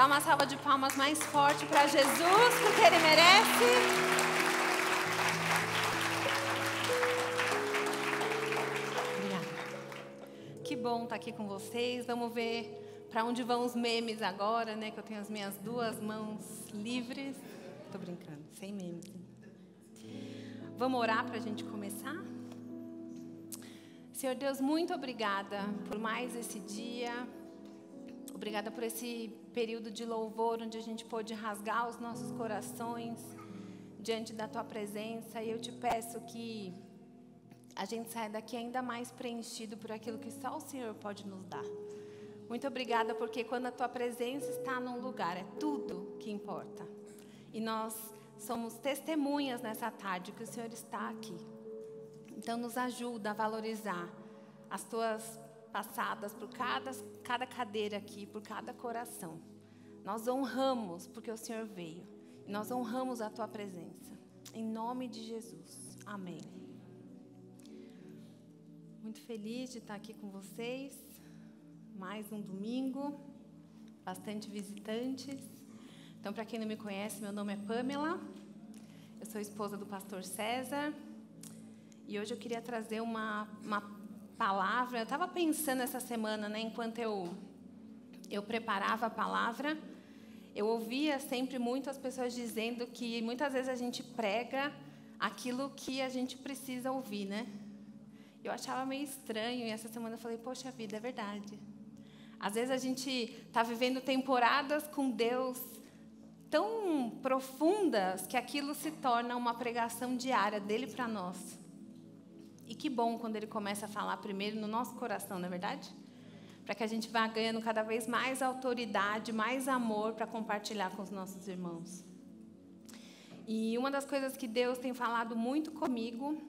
Dá uma salva de palmas mais forte para Jesus, porque Ele merece. Obrigada. Que bom estar aqui com vocês. Vamos ver para onde vão os memes agora, né? Que eu tenho as minhas duas mãos livres. Tô brincando, sem memes. Vamos orar para a gente começar? Senhor Deus, muito obrigada por mais esse dia. Obrigada por esse período de louvor, onde a gente pôde rasgar os nossos corações diante da Tua presença. E eu te peço que a gente saia daqui ainda mais preenchido por aquilo que só o Senhor pode nos dar. Muito obrigada, porque quando a Tua presença está num lugar, é tudo que importa. E nós somos testemunhas nessa tarde que o Senhor está aqui. Então, nos ajuda a valorizar as Tuas passadas por cada cadeira aqui, por cada coração. Nós honramos porque o Senhor veio. E nós honramos a Tua presença. Em nome de Jesus. Amém. Muito feliz de estar aqui com vocês. Mais um domingo. Bastante visitantes. Então, para quem não me conhece, meu nome é Pamela. Eu sou esposa do pastor César. E hoje eu queria trazer uma palavra. Eu estava pensando essa semana, né, enquanto eu preparava a palavra, eu ouvia sempre muitas pessoas dizendo que muitas vezes a gente prega aquilo que a gente precisa ouvir, né? Eu achava meio estranho, e essa semana eu falei, poxa vida, é verdade. Às vezes a gente está vivendo temporadas com Deus tão profundas que aquilo se torna uma pregação diária dele para nós. E que bom quando Ele começa a falar primeiro no nosso coração, não é verdade? Para que a gente vá ganhando cada vez mais autoridade, mais amor para compartilhar com os nossos irmãos. E uma das coisas que Deus tem falado muito comigo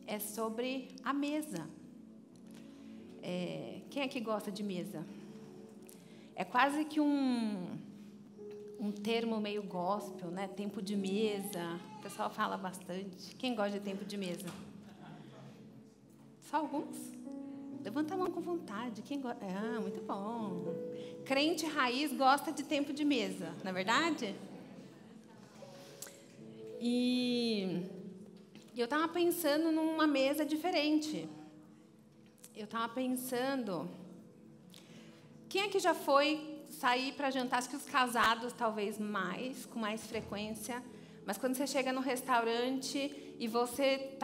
é sobre a mesa. Quem é que gosta de mesa? É quase que um termo meio gospel, né? Tempo de mesa. O pessoal fala bastante. Quem gosta de tempo de mesa? Só alguns? Levanta a mão com vontade. Quem gosta? Ah, muito bom. Crente raiz gosta de tempo de mesa, não é verdade? E eu estava pensando numa mesa diferente. Eu estava pensando... Quem é que já foi sair para jantar? Acho que os casados, talvez mais, com mais frequência. Mas quando você chega no restaurante e você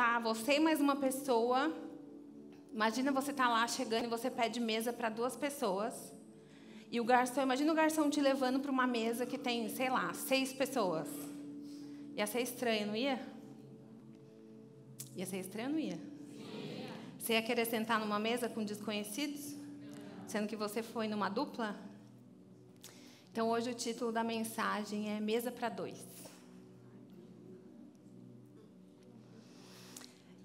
e mais uma pessoa... Imagina você estar lá chegando e você pede mesa para 2 pessoas. E o garçom, imagina o garçom te levando para uma mesa que tem, sei lá, 6 pessoas. Ia ser estranho, não ia? Ia ser estranho, não ia? Você ia querer sentar numa mesa com desconhecidos? Sendo que você foi numa dupla? Então, hoje o título da mensagem é Mesa para 2.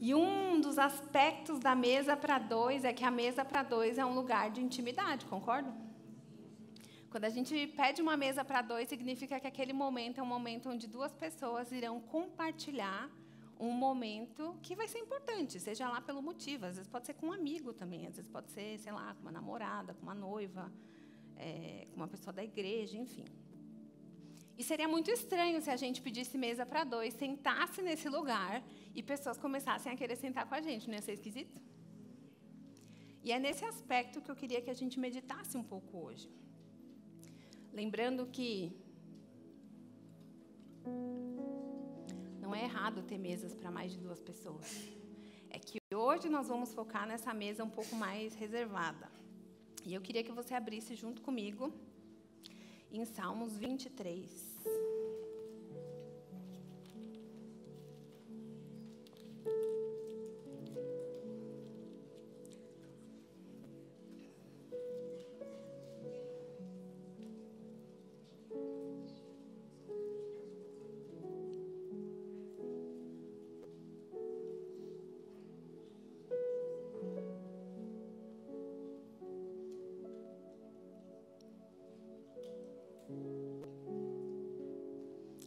E um dos aspectos da mesa para 2 é que a mesa para 2 é um lugar de intimidade, concorda? Quando a gente pede uma mesa para 2, significa que aquele momento é um momento onde 2 pessoas irão compartilhar um momento que vai ser importante, seja lá pelo motivo. Às vezes pode ser com um amigo também, às vezes pode ser, sei lá, com uma namorada, com uma noiva, com uma pessoa da igreja, enfim. E seria muito estranho se a gente pedisse mesa para 2, sentasse nesse lugar e pessoas começassem a querer sentar com a gente. Não ia ser esquisito? E é nesse aspecto que eu queria que a gente meditasse um pouco hoje. Lembrando que não é errado ter mesas para mais de 2 pessoas. É que hoje nós vamos focar nessa mesa um pouco mais reservada. E eu queria que você abrisse junto comigo em Salmos 23.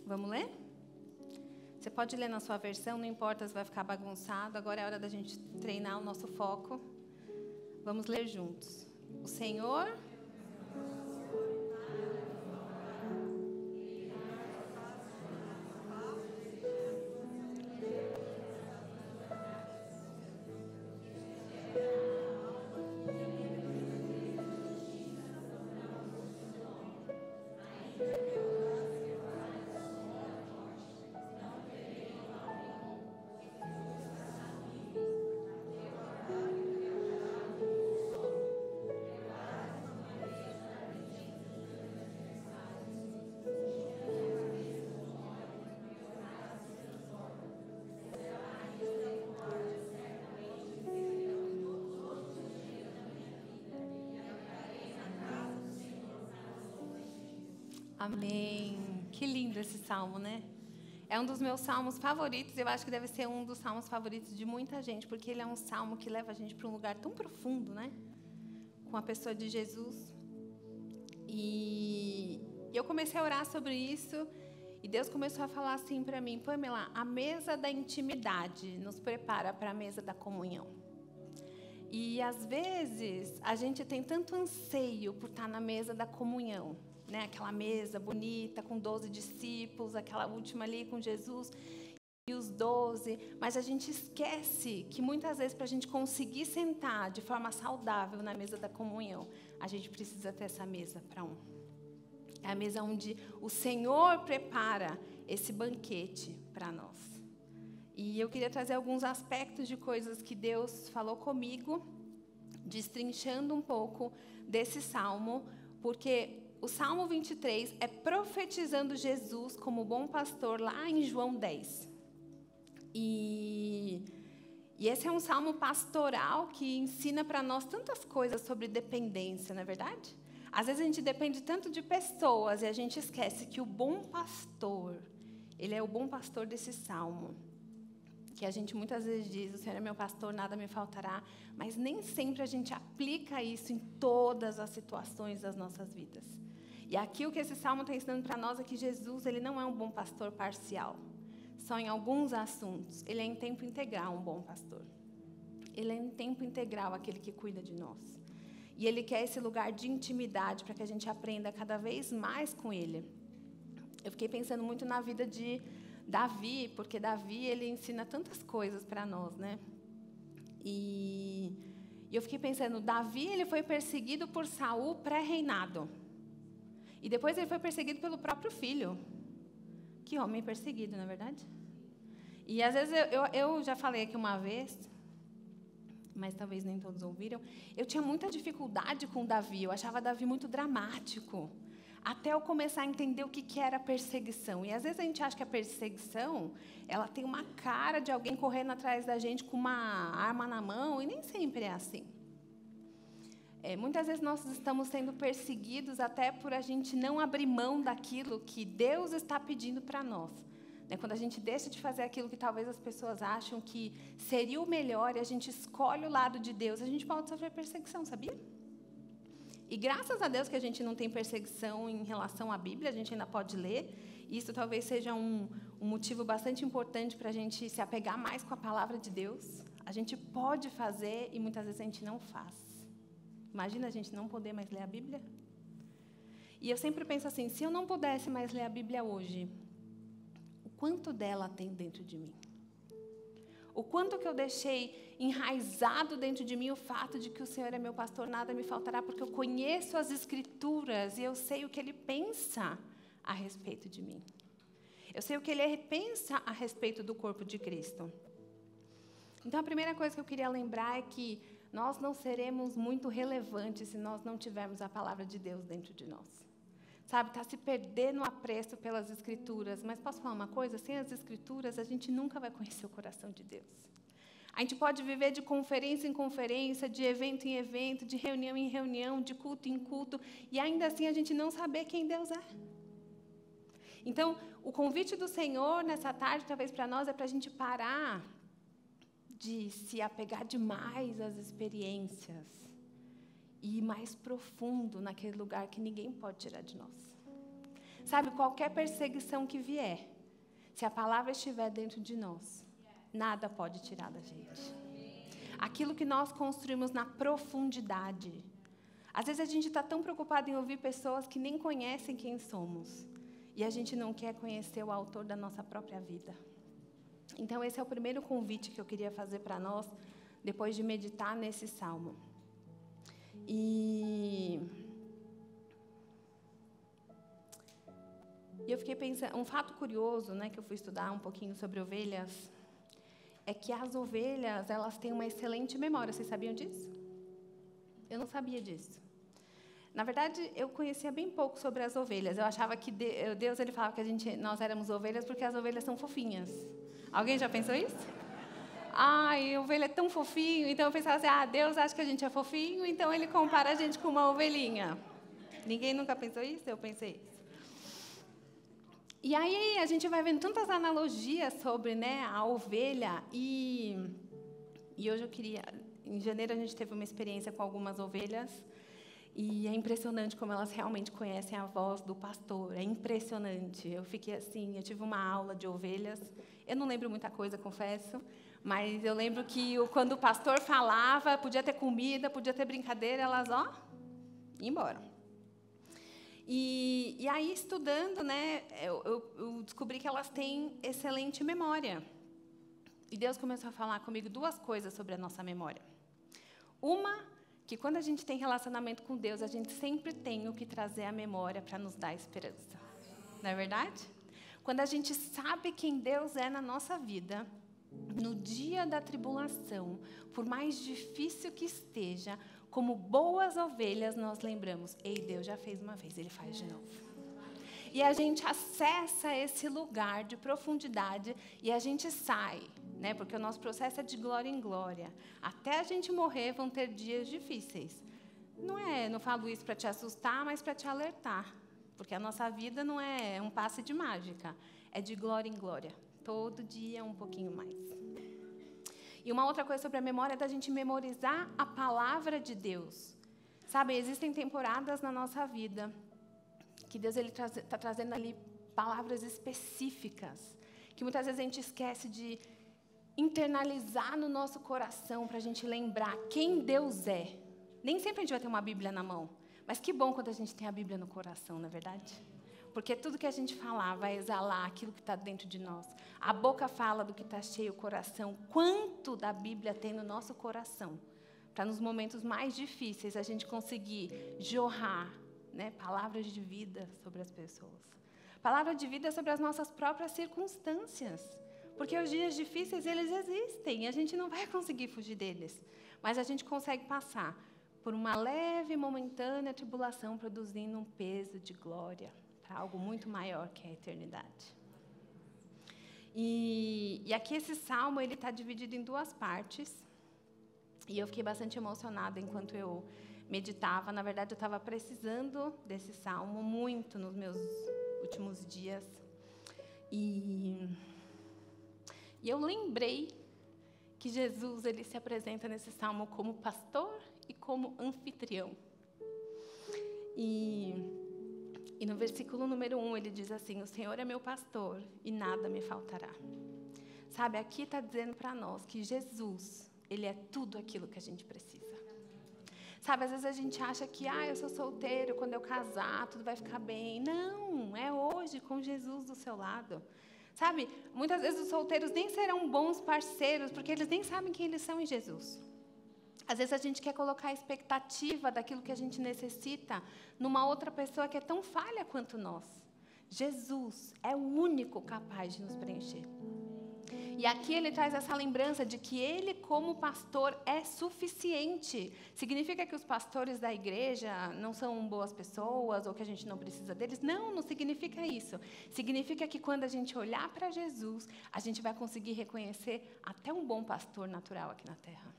Vamos ler? Você pode ler na sua versão, não importa se vai ficar bagunçado. Agora é hora da gente treinar o nosso foco. Vamos ler juntos. O Senhor Amém. Que lindo esse salmo, né? É um dos meus salmos favoritos. Eu acho que deve ser um dos salmos favoritos de muita gente, porque ele é um salmo que leva a gente para um lugar tão profundo, né? Com a pessoa de Jesus. E eu comecei a orar sobre isso, e Deus começou a falar assim para mim: Pamela, a mesa da intimidade nos prepara para a mesa da comunhão. E às vezes a gente tem tanto anseio por estar na mesa da comunhão, né? Aquela mesa bonita com 12 discípulos, aquela última ali com Jesus e os 12, mas a gente esquece que muitas vezes, para a gente conseguir sentar de forma saudável na mesa da comunhão, a gente precisa ter essa mesa para um. É a mesa onde o Senhor prepara esse banquete para nós. E eu queria trazer alguns aspectos de coisas que Deus falou comigo, destrinchando um pouco desse salmo, porque o Salmo 23 é profetizando Jesus como bom pastor lá em João 10. E esse é um salmo pastoral que ensina para nós tantas coisas sobre dependência, não é verdade? Às vezes a gente depende tanto de pessoas e a gente esquece que o bom pastor, ele é o bom pastor desse salmo. Que a gente muitas vezes diz: o Senhor é meu pastor, nada me faltará, mas nem sempre a gente aplica isso em todas as situações das nossas vidas. E aqui o que esse salmo está ensinando para nós é que Jesus, ele não é um bom pastor parcial, só em alguns assuntos. Ele é em tempo integral um bom pastor. Ele é em tempo integral aquele que cuida de nós. E ele quer esse lugar de intimidade para que a gente aprenda cada vez mais com ele. Eu fiquei pensando muito na vida de Davi, porque Davi, ele ensina tantas coisas para nós, né? E eu fiquei pensando, Davi, ele foi perseguido por Saul pré-reinado. E depois ele foi perseguido pelo próprio filho. Que homem perseguido, não é verdade? E às vezes eu já falei aqui uma vez, mas talvez nem todos ouviram, eu tinha muita dificuldade com Davi, eu achava Davi muito dramático. Até eu começar a entender o que era perseguição. E às vezes a gente acha que a perseguição, ela tem uma cara de alguém correndo atrás da gente com uma arma na mão, e nem sempre é assim. Muitas vezes nós estamos sendo perseguidos até por a gente não abrir mão daquilo que Deus está pedindo para nós. Quando a gente deixa de fazer aquilo que talvez as pessoas acham que seria o melhor e a gente escolhe o lado de Deus, a gente pode sofrer perseguição, sabia? E graças a Deus que a gente não tem perseguição em relação à Bíblia, a gente ainda pode ler. Isso talvez seja um motivo bastante importante para a gente se apegar mais com a palavra de Deus. A gente pode fazer e muitas vezes a gente não faz. Imagina a gente não poder mais ler a Bíblia? E eu sempre penso assim, se eu não pudesse mais ler a Bíblia hoje, o quanto dela tem dentro de mim? O quanto que eu deixei enraizado dentro de mim o fato de que o Senhor é meu pastor, nada me faltará, porque eu conheço as Escrituras e eu sei o que Ele pensa a respeito de mim. Eu sei o que Ele pensa a respeito do corpo de Cristo. Então, a primeira coisa que eu queria lembrar é que nós não seremos muito relevantes se nós não tivermos a palavra de Deus dentro de nós. Sabe, está se perdendo o apreço pelas Escrituras. Mas posso falar uma coisa? Sem as Escrituras, a gente nunca vai conhecer o coração de Deus. A gente pode viver de conferência em conferência, de evento em evento, de reunião em reunião, de culto em culto, e ainda assim a gente não saber quem Deus é. Então, o convite do Senhor nessa tarde, talvez para nós, é para a gente parar de se apegar demais às experiências e ir mais profundo naquele lugar que ninguém pode tirar de nós. Sabe, qualquer perseguição que vier, se a palavra estiver dentro de nós, nada pode tirar da gente. Aquilo que nós construímos na profundidade. Às vezes a gente está tão preocupado em ouvir pessoas que nem conhecem quem somos. E a gente não quer conhecer o autor da nossa própria vida. Então, esse é o primeiro convite que eu queria fazer para nós, depois de meditar nesse salmo. E eu fiquei pensando, um fato curioso, né, que eu fui estudar um pouquinho sobre ovelhas, é que as ovelhas, elas têm uma excelente memória. Vocês sabiam disso? Eu não sabia disso. Na verdade, eu conhecia bem pouco sobre as ovelhas. Eu achava que Deus, ele falava que nós éramos ovelhas porque as ovelhas são fofinhas. Alguém já pensou isso? Ai, ovelha é tão fofinho. Então eu pensava assim, Deus acha que a gente é fofinho, então Ele compara a gente com uma ovelhinha. Ninguém nunca pensou isso? Eu pensei isso. E aí a gente vai vendo tantas analogias sobre, né, a ovelha. E hoje eu queria... Em janeiro a gente teve uma experiência com algumas ovelhas. E é impressionante como elas realmente conhecem a voz do pastor. É impressionante. Eu fiquei assim, eu tive uma aula de ovelhas. Eu não lembro muita coisa, confesso. Mas eu lembro que quando o pastor falava, podia ter comida, podia ter brincadeira, elas, ó, iam embora. E aí, estudando, né, eu descobri que elas têm excelente memória. E Deus começou a falar comigo duas coisas sobre a nossa memória. Uma, que quando a gente tem relacionamento com Deus, a gente sempre tem o que trazer à memória para nos dar esperança. Não é verdade? Quando a gente sabe quem Deus é na nossa vida, no dia da tribulação, por mais difícil que esteja, como boas ovelhas, nós lembramos, ei, Deus já fez uma vez, Ele faz de novo. E a gente acessa esse lugar de profundidade e a gente sai, né? Porque o nosso processo é de glória em glória. Até a gente morrer, vão ter dias difíceis. Não falo isso para te assustar, mas para te alertar. Porque a nossa vida não é um passe de mágica, é de glória em glória. Todo dia um pouquinho mais. E uma outra coisa sobre a memória é da gente memorizar a palavra de Deus. Sabe, existem temporadas na nossa vida que Deus está trazendo ali palavras específicas, que muitas vezes a gente esquece de internalizar no nosso coração para a gente lembrar quem Deus é. Nem sempre a gente vai ter uma Bíblia na mão, mas que bom quando a gente tem a Bíblia no coração, não é verdade? Porque tudo que a gente falar vai exalar aquilo que está dentro de nós. A boca fala do que está cheio o coração. Quanto da Bíblia tem no nosso coração? Para nos momentos mais difíceis a gente conseguir jorrar, né, palavras de vida sobre as pessoas. Palavra de vida sobre as nossas próprias circunstâncias. Porque os dias difíceis, eles existem e a gente não vai conseguir fugir deles. Mas a gente consegue passar por uma leve e momentânea tribulação, produzindo um peso de glória para algo muito maior que a eternidade. E aqui esse salmo ele está dividido em duas partes. E eu fiquei bastante emocionada enquanto eu meditava. Na verdade, eu estava precisando desse salmo muito nos meus últimos dias. E eu lembrei que Jesus ele se apresenta nesse salmo como pastor e como anfitrião. E no versículo número 1, ele diz assim, o Senhor é meu pastor e nada me faltará. Sabe, aqui está dizendo para nós que Jesus, Ele é tudo aquilo que a gente precisa. Sabe, às vezes a gente acha que, eu sou solteiro, quando eu casar, tudo vai ficar bem. Não, é hoje com Jesus do seu lado. Sabe, muitas vezes os solteiros nem serão bons parceiros, porque eles nem sabem quem eles são em Jesus. Às vezes a gente quer colocar a expectativa daquilo que a gente necessita numa outra pessoa que é tão falha quanto nós. Jesus é o único capaz de nos preencher. E aqui ele traz essa lembrança de que ele, como pastor, é suficiente. Significa que os pastores da igreja não são boas pessoas ou que a gente não precisa deles? Não significa isso. Significa que quando a gente olhar para Jesus, a gente vai conseguir reconhecer até um bom pastor natural aqui na terra.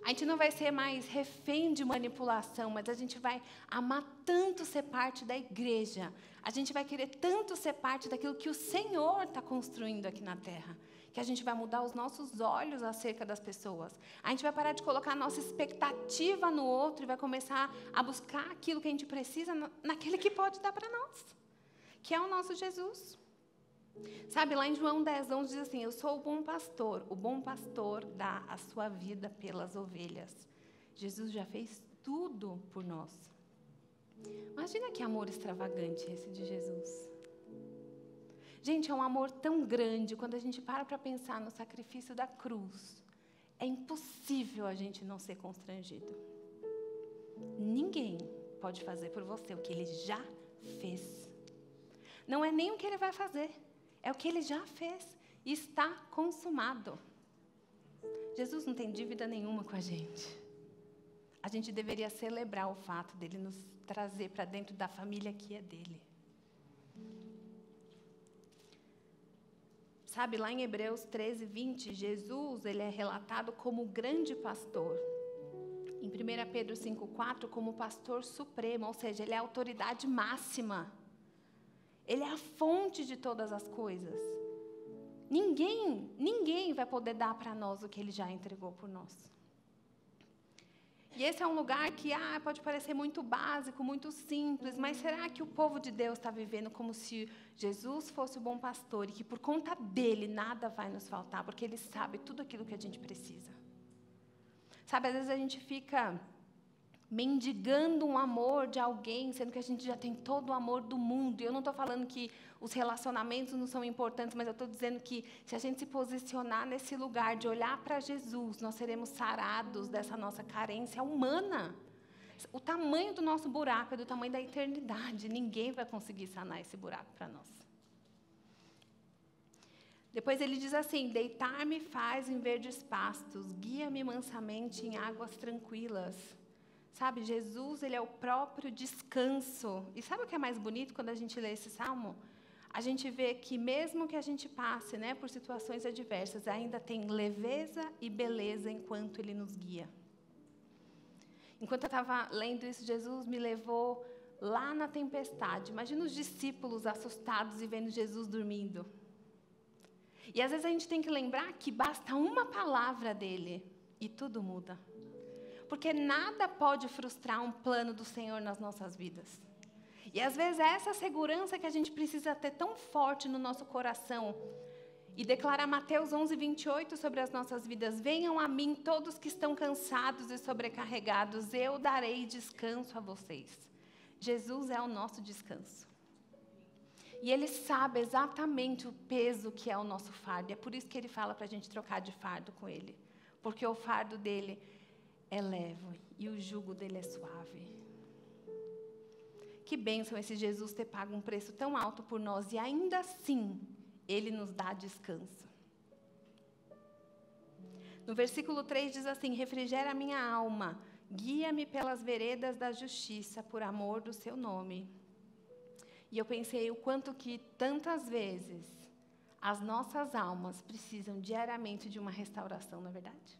A gente não vai ser mais refém de manipulação, mas a gente vai amar tanto ser parte da igreja. A gente vai querer tanto ser parte daquilo que o Senhor está construindo aqui na terra, que a gente vai mudar os nossos olhos acerca das pessoas. A gente vai parar de colocar a nossa expectativa no outro e vai começar a buscar aquilo que a gente precisa naquele que pode dar para nós, que é o nosso Jesus. Sabe, lá em João 10:11 diz assim, eu sou o bom pastor dá a sua vida pelas ovelhas. Jesus já fez tudo por nós. Imagina que amor extravagante esse de Jesus. Gente, é um amor tão grande, quando a gente para pensar no sacrifício da cruz, é impossível a gente não ser constrangido. Ninguém pode fazer por você o que Ele já fez. Não é nem o que Ele vai fazer. É o que Ele já fez e está consumado. Jesus não tem dívida nenhuma com a gente. A gente deveria celebrar o fato dele nos trazer para dentro da família que é dele. Sabe, lá em Hebreus 13:20, Jesus ele é relatado como o grande pastor. Em 1 Pedro 5:4, como pastor supremo, ou seja, ele é a autoridade máxima. Ele é a fonte de todas as coisas. Ninguém vai poder dar para nós o que Ele já entregou por nós. E esse é um lugar que pode parecer muito básico, muito simples, mas será que o povo de Deus está vivendo como se Jesus fosse o bom pastor e que por conta dele nada vai nos faltar, porque Ele sabe tudo aquilo que a gente precisa? Sabe, às vezes a gente fica mendigando um amor de alguém, sendo que a gente já tem todo o amor do mundo. E eu não estou falando que os relacionamentos não são importantes, mas eu estou dizendo que se a gente se posicionar nesse lugar de olhar para Jesus, nós seremos sarados dessa nossa carência humana. O tamanho do nosso buraco é do tamanho da eternidade. Ninguém vai conseguir sanar esse buraco para nós. Depois ele diz assim: deitar-me faz em verdes pastos, guia-me mansamente em águas tranquilas. Sabe, Jesus, Ele é o próprio descanso. E sabe o que é mais bonito quando a gente lê esse salmo? A gente vê que mesmo que a gente passe, por situações adversas, ainda tem leveza e beleza enquanto Ele nos guia. Enquanto eu estava lendo isso, Jesus me levou lá na tempestade. Imagina os discípulos assustados e vendo Jesus dormindo. E às vezes a gente tem que lembrar que basta uma palavra dele e tudo muda. Porque nada pode frustrar um plano do Senhor nas nossas vidas. E às vezes é essa segurança que a gente precisa ter tão forte no nosso coração. E declarar Mateus 11:28 sobre as nossas vidas: venham a mim todos que estão cansados e sobrecarregados, eu darei descanso a vocês. Jesus é o nosso descanso. E Ele sabe exatamente o peso que é o nosso fardo. E é por isso que Ele fala para a gente trocar de fardo com Ele. Porque o fardo dele é leve e o jugo dele é suave. Que bênção esse Jesus ter pago um preço tão alto por nós e ainda assim Ele nos dá descanso. No versículo 3 diz assim: refrigera a minha alma, guia-me pelas veredas da justiça por amor do seu nome. E eu pensei o quanto que tantas vezes as nossas almas precisam diariamente de uma restauração, não é verdade?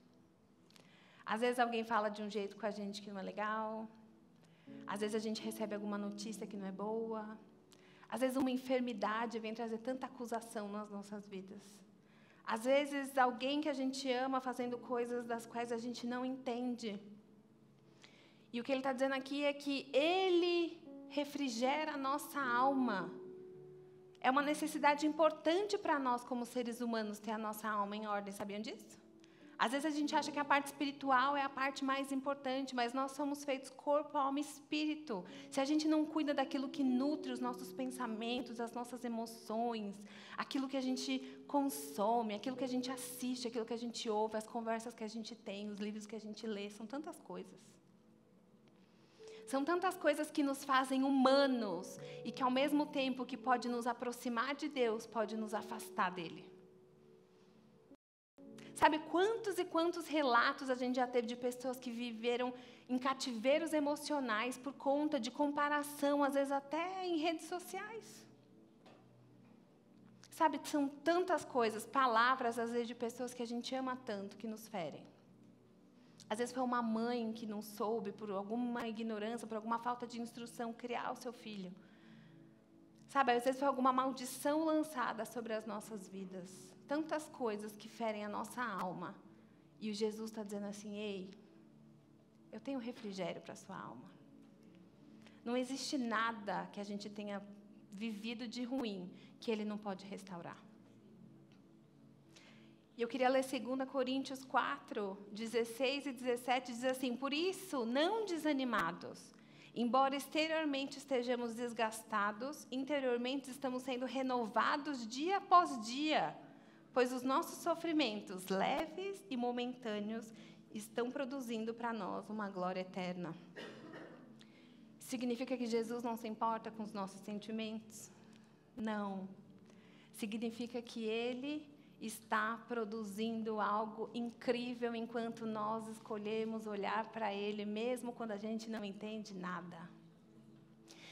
Às vezes alguém fala de um jeito com a gente que não é legal. Às vezes a gente recebe alguma notícia que não é boa. Às vezes uma enfermidade vem trazer tanta acusação nas nossas vidas. Às vezes alguém que a gente ama fazendo coisas das quais a gente não entende. E o que ele está dizendo aqui é que Ele refrigera a nossa alma. É uma necessidade importante para nós como seres humanos ter a nossa alma em ordem, sabiam disso? Às vezes a gente acha que a parte espiritual é a parte mais importante, mas nós somos feitos corpo, alma e espírito. Se a gente não cuida daquilo que nutre os nossos pensamentos, as nossas emoções, aquilo que a gente consome, aquilo que a gente assiste, aquilo que a gente ouve, as conversas que a gente tem, os livros que a gente lê, são tantas coisas. São tantas coisas que nos fazem humanos e que ao mesmo tempo que pode nos aproximar de Deus, pode nos afastar dele. Sabe quantos e quantos relatos a gente já teve de pessoas que viveram em cativeiros emocionais por conta de comparação, às vezes até em redes sociais. Sabe, são tantas coisas, palavras às vezes de pessoas que a gente ama tanto, que nos ferem. Às vezes foi uma mãe que não soube, por alguma ignorância, por alguma falta de instrução, criar o seu filho. Sabe, às vezes foi alguma maldição lançada sobre as nossas vidas. Tantas coisas que ferem a nossa alma. E o Jesus está dizendo assim: ei, eu tenho refrigério para a sua alma. Não existe nada que a gente tenha vivido de ruim que Ele não pode restaurar. E eu queria ler 2 Coríntios 4, 16 e 17, diz assim: por isso, não desanimados, embora exteriormente estejamos desgastados, interiormente estamos sendo renovados dia após dia, pois os nossos sofrimentos, leves e momentâneos, estão produzindo para nós uma glória eterna. Significa que Jesus não se importa com os nossos sentimentos? Não. Significa que Ele está produzindo algo incrível enquanto nós escolhemos olhar para Ele, mesmo quando a gente não entende nada.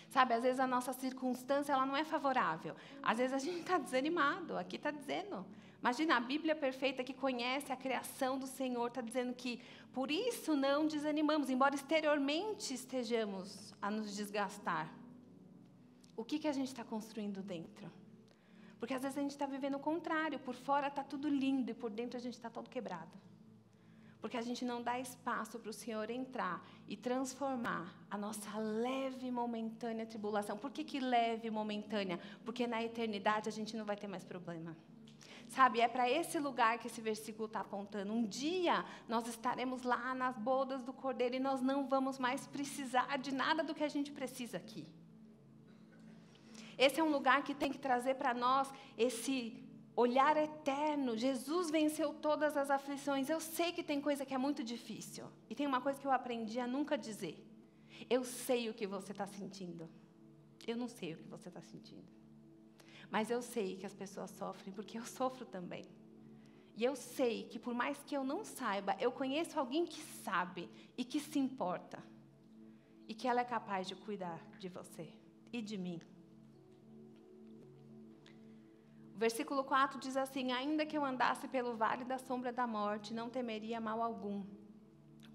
Sabe, às vezes a nossa circunstância ela não é favorável. Às vezes a gente está desanimado, aqui está dizendo. Imagina, a Bíblia perfeita que conhece a criação do Senhor está dizendo que por isso não desanimamos, embora exteriormente estejamos a nos desgastar. O que a gente está construindo dentro? Porque às vezes a gente está vivendo o contrário. Por fora está tudo lindo e por dentro a gente está todo quebrado. Porque a gente não dá espaço para o Senhor entrar e transformar a nossa leve e momentânea tribulação. Por que leve e momentânea? Porque na eternidade a gente não vai ter mais problema. Sabe, é para esse lugar que esse versículo está apontando. Um dia nós estaremos lá nas bodas do Cordeiro e nós não vamos mais precisar de nada do que a gente precisa aqui. Esse é um lugar que tem que trazer para nós esse olhar eterno. Jesus venceu todas as aflições. Eu sei que tem coisa que é muito difícil. E tem uma coisa que eu aprendi a nunca dizer. Eu sei o que você está sentindo. Eu não sei o que você está sentindo. Mas eu sei que as pessoas sofrem, porque eu sofro também. E eu sei que por mais que eu não saiba, eu conheço alguém que sabe e que se importa. E que ela é capaz de cuidar de você e de mim. O versículo 4 diz assim: ainda que eu andasse pelo vale da sombra da morte, não temeria mal algum,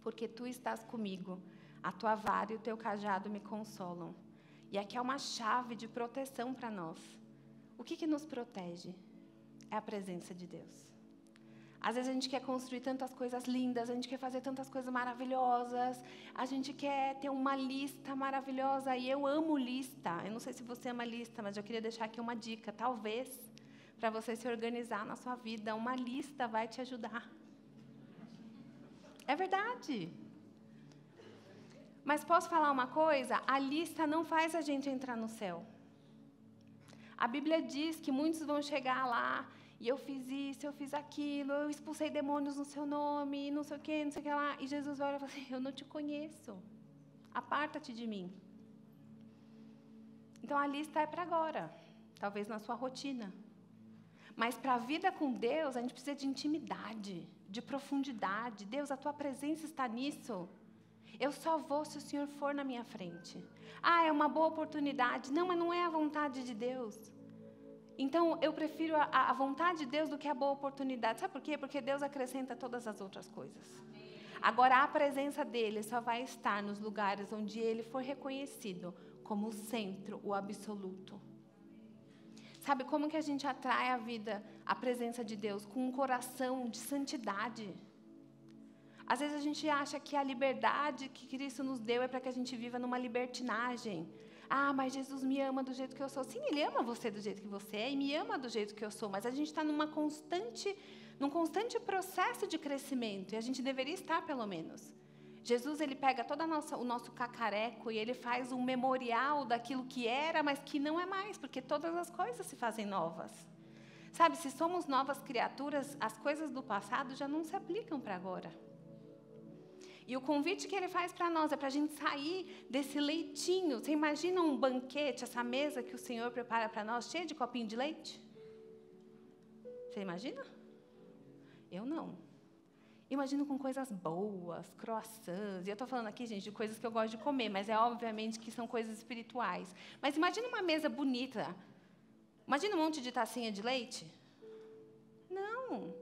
porque tu estás comigo, a tua vara e o teu cajado me consolam. E aqui é uma chave de proteção para nós. O que nos protege? É a presença de Deus. Às vezes a gente quer construir tantas coisas lindas, a gente quer fazer tantas coisas maravilhosas, a gente quer ter uma lista maravilhosa, e eu amo lista. Eu não sei se você ama lista, mas eu queria deixar aqui uma dica, talvez, para você se organizar na sua vida, uma lista vai te ajudar. É verdade. Mas posso falar uma coisa? A lista não faz a gente entrar no céu. A Bíblia diz que muitos vão chegar lá, e eu fiz isso, eu fiz aquilo, eu expulsei demônios no seu nome, não sei o que, não sei o que lá. E Jesus vai olhar e fala assim: eu não te conheço. Aparta-te de mim. Então a lista é para agora, talvez na sua rotina. Mas para a vida com Deus, a gente precisa de intimidade, de profundidade. Deus, a tua presença está nisso. Eu só vou se o Senhor for na minha frente. Ah, é uma boa oportunidade. Não, mas não é a vontade de Deus. Então, eu prefiro a vontade de Deus do que a boa oportunidade. Sabe por quê? Porque Deus acrescenta todas as outras coisas. Agora, a presença dEle só vai estar nos lugares onde Ele for reconhecido como o centro, o absoluto. Sabe como que a gente atrai a vida, a presença de Deus? Com um coração de santidade. Às vezes a gente acha que a liberdade que Cristo nos deu é para que a gente viva numa libertinagem. Ah, mas Jesus me ama do jeito que eu sou. Sim, Ele ama você do jeito que você é e me ama do jeito que eu sou. Mas a gente está num constante processo de crescimento. E a gente deveria estar, pelo menos. Jesus, Ele pega todo o nosso cacareco e Ele faz um memorial daquilo que era, mas que não é mais, porque todas as coisas se fazem novas. Sabe, se somos novas criaturas, as coisas do passado já não se aplicam para agora. E o convite que Ele faz para nós é para a gente sair desse leitinho. Você imagina um banquete, essa mesa que o Senhor prepara para nós, cheia de copinho de leite? Você imagina? Eu não. Imagino com coisas boas, croissants. E eu estou falando aqui, gente, de coisas que eu gosto de comer, mas é obviamente que são coisas espirituais. Mas imagina uma mesa bonita. Imagina um monte de tacinha de leite. Não.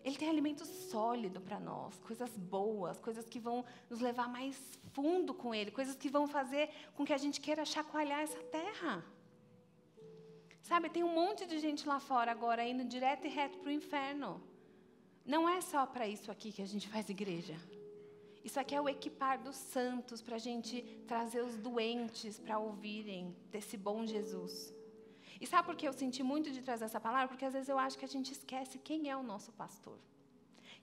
Ele tem alimento sólido para nós, coisas boas, coisas que vão nos levar mais fundo com Ele, coisas que vão fazer com que a gente queira chacoalhar essa terra. Sabe, tem um monte de gente lá fora agora indo direto e reto para o inferno. Não é só para isso aqui que a gente faz igreja. Isso aqui é o equipar dos santos para a gente trazer os doentes para ouvirem desse bom Jesus. E sabe por que eu senti muito de trazer essa palavra? Porque às vezes eu acho que a gente esquece quem é o nosso pastor.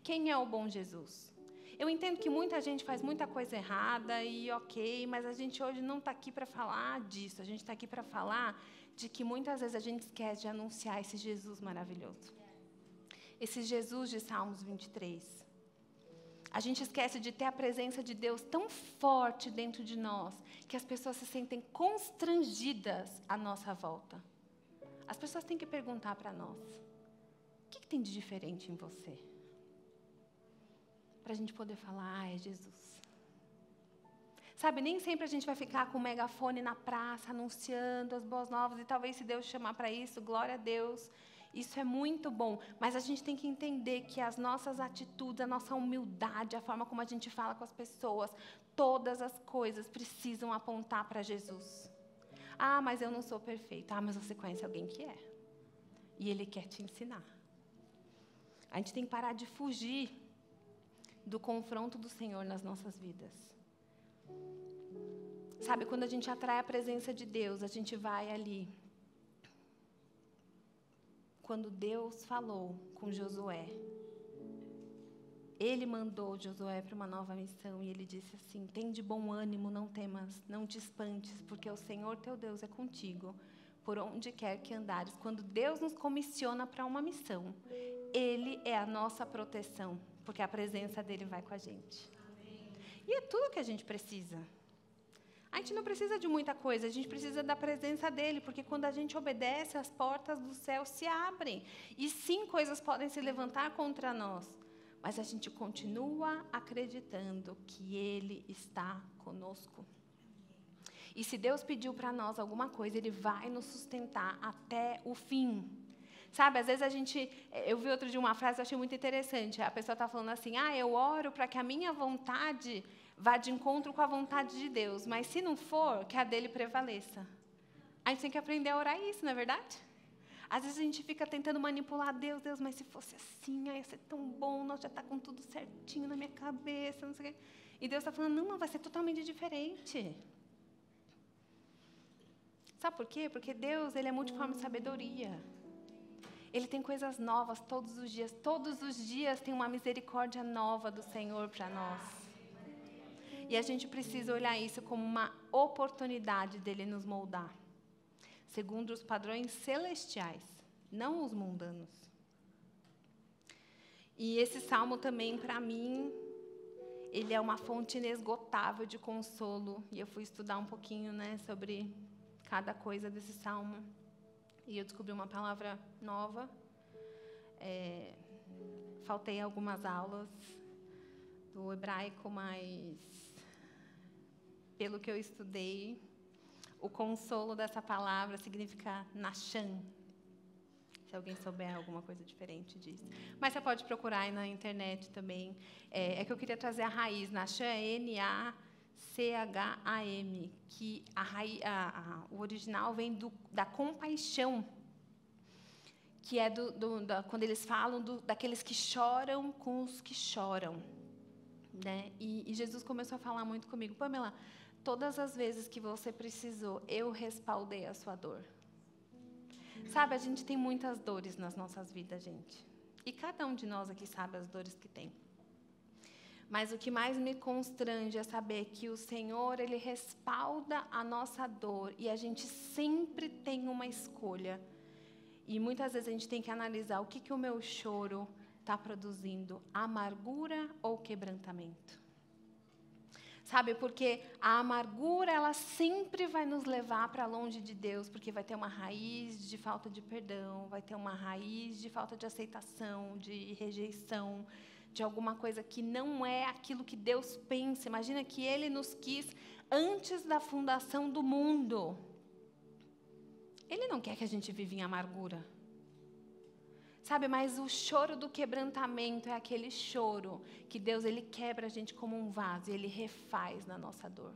Quem é o bom Jesus? Eu entendo que muita gente faz muita coisa errada e ok, mas a gente hoje não está aqui para falar disso. A gente está aqui para falar de que muitas vezes a gente esquece de anunciar esse Jesus maravilhoso. Esse Jesus de Salmos 23. A gente esquece de ter a presença de Deus tão forte dentro de nós que as pessoas se sentem constrangidas à nossa volta. As pessoas têm que perguntar para nós: o que tem de diferente em você? Para a gente poder falar: ah, é Jesus. Sabe, nem sempre a gente vai ficar com o megafone na praça, anunciando as boas novas, e talvez se Deus chamar para isso, glória a Deus, isso é muito bom. Mas a gente tem que entender que as nossas atitudes, a nossa humildade, a forma como a gente fala com as pessoas, todas as coisas precisam apontar para Jesus. Ah, mas eu não sou perfeita. Ah, mas você conhece alguém que é. E Ele quer te ensinar. A gente tem que parar de fugir do confronto do Senhor nas nossas vidas. Sabe, quando a gente atrai a presença de Deus, a gente vai ali. Quando Deus falou com Josué, Ele mandou Josué para uma nova missão e Ele disse assim: tem de bom ânimo, não temas, não te espantes, porque o Senhor teu Deus é contigo, por onde quer que andares. Quando Deus nos comissiona para uma missão, Ele é a nossa proteção, porque a presença dEle vai com a gente. E é tudo que a gente precisa. A gente não precisa de muita coisa, a gente precisa da presença dEle, porque quando a gente obedece, as portas do céu se abrem. E sim, coisas podem se levantar contra nós, mas a gente continua acreditando que Ele está conosco. E se Deus pediu para nós alguma coisa, Ele vai nos sustentar até o fim. Sabe, às vezes eu vi outro dia uma frase que eu achei muito interessante. A pessoa está falando assim: eu oro para que a minha vontade vá de encontro com a vontade de Deus, mas se não for, que a dele prevaleça. A gente tem que aprender a orar isso, não é verdade? Às vezes a gente fica tentando manipular Deus, mas se fosse assim, ia ser tão bom, nós já está com tudo certinho na minha cabeça, não sei o quê. E Deus está falando: não, vai ser totalmente diferente. Sabe por quê? Porque Deus, Ele é multiforme de sabedoria. Ele tem coisas novas todos os dias. Todos os dias tem uma misericórdia nova do Senhor para nós. E a gente precisa olhar isso como uma oportunidade dele nos moldar, segundo os padrões celestiais, não os mundanos. E esse salmo também, para mim, ele é uma fonte inesgotável de consolo. E eu fui estudar um pouquinho, sobre cada coisa desse salmo. E eu descobri uma palavra nova. Faltei algumas aulas do hebraico, mas pelo que eu estudei, o consolo dessa palavra significa Nachan. Se alguém souber alguma coisa diferente disso. Mas você pode procurar aí na internet também. É que eu queria trazer a raiz. Nachan é Nacham, que o original vem da compaixão, que é quando eles falam daqueles que choram com os que choram. Né? E Jesus começou a falar muito comigo: Pamela, todas as vezes que você precisou, eu respaldei a sua dor. Sabe, a gente tem muitas dores nas nossas vidas, gente. E cada um de nós aqui sabe as dores que tem. Mas o que mais me constrange é saber que o Senhor, Ele respalda a nossa dor. E a gente sempre tem uma escolha. E muitas vezes a gente tem que analisar o que o meu choro está produzindo: amargura ou quebrantamento. Sabe, porque a amargura, ela sempre vai nos levar para longe de Deus, porque vai ter uma raiz de falta de perdão, vai ter uma raiz de falta de aceitação, de rejeição, de alguma coisa que não é aquilo que Deus pensa. Imagina que Ele nos quis antes da fundação do mundo. Ele não quer que a gente viva em amargura. Sabe, mas o choro do quebrantamento é aquele choro que Deus, Ele quebra a gente como um vaso e Ele refaz na nossa dor.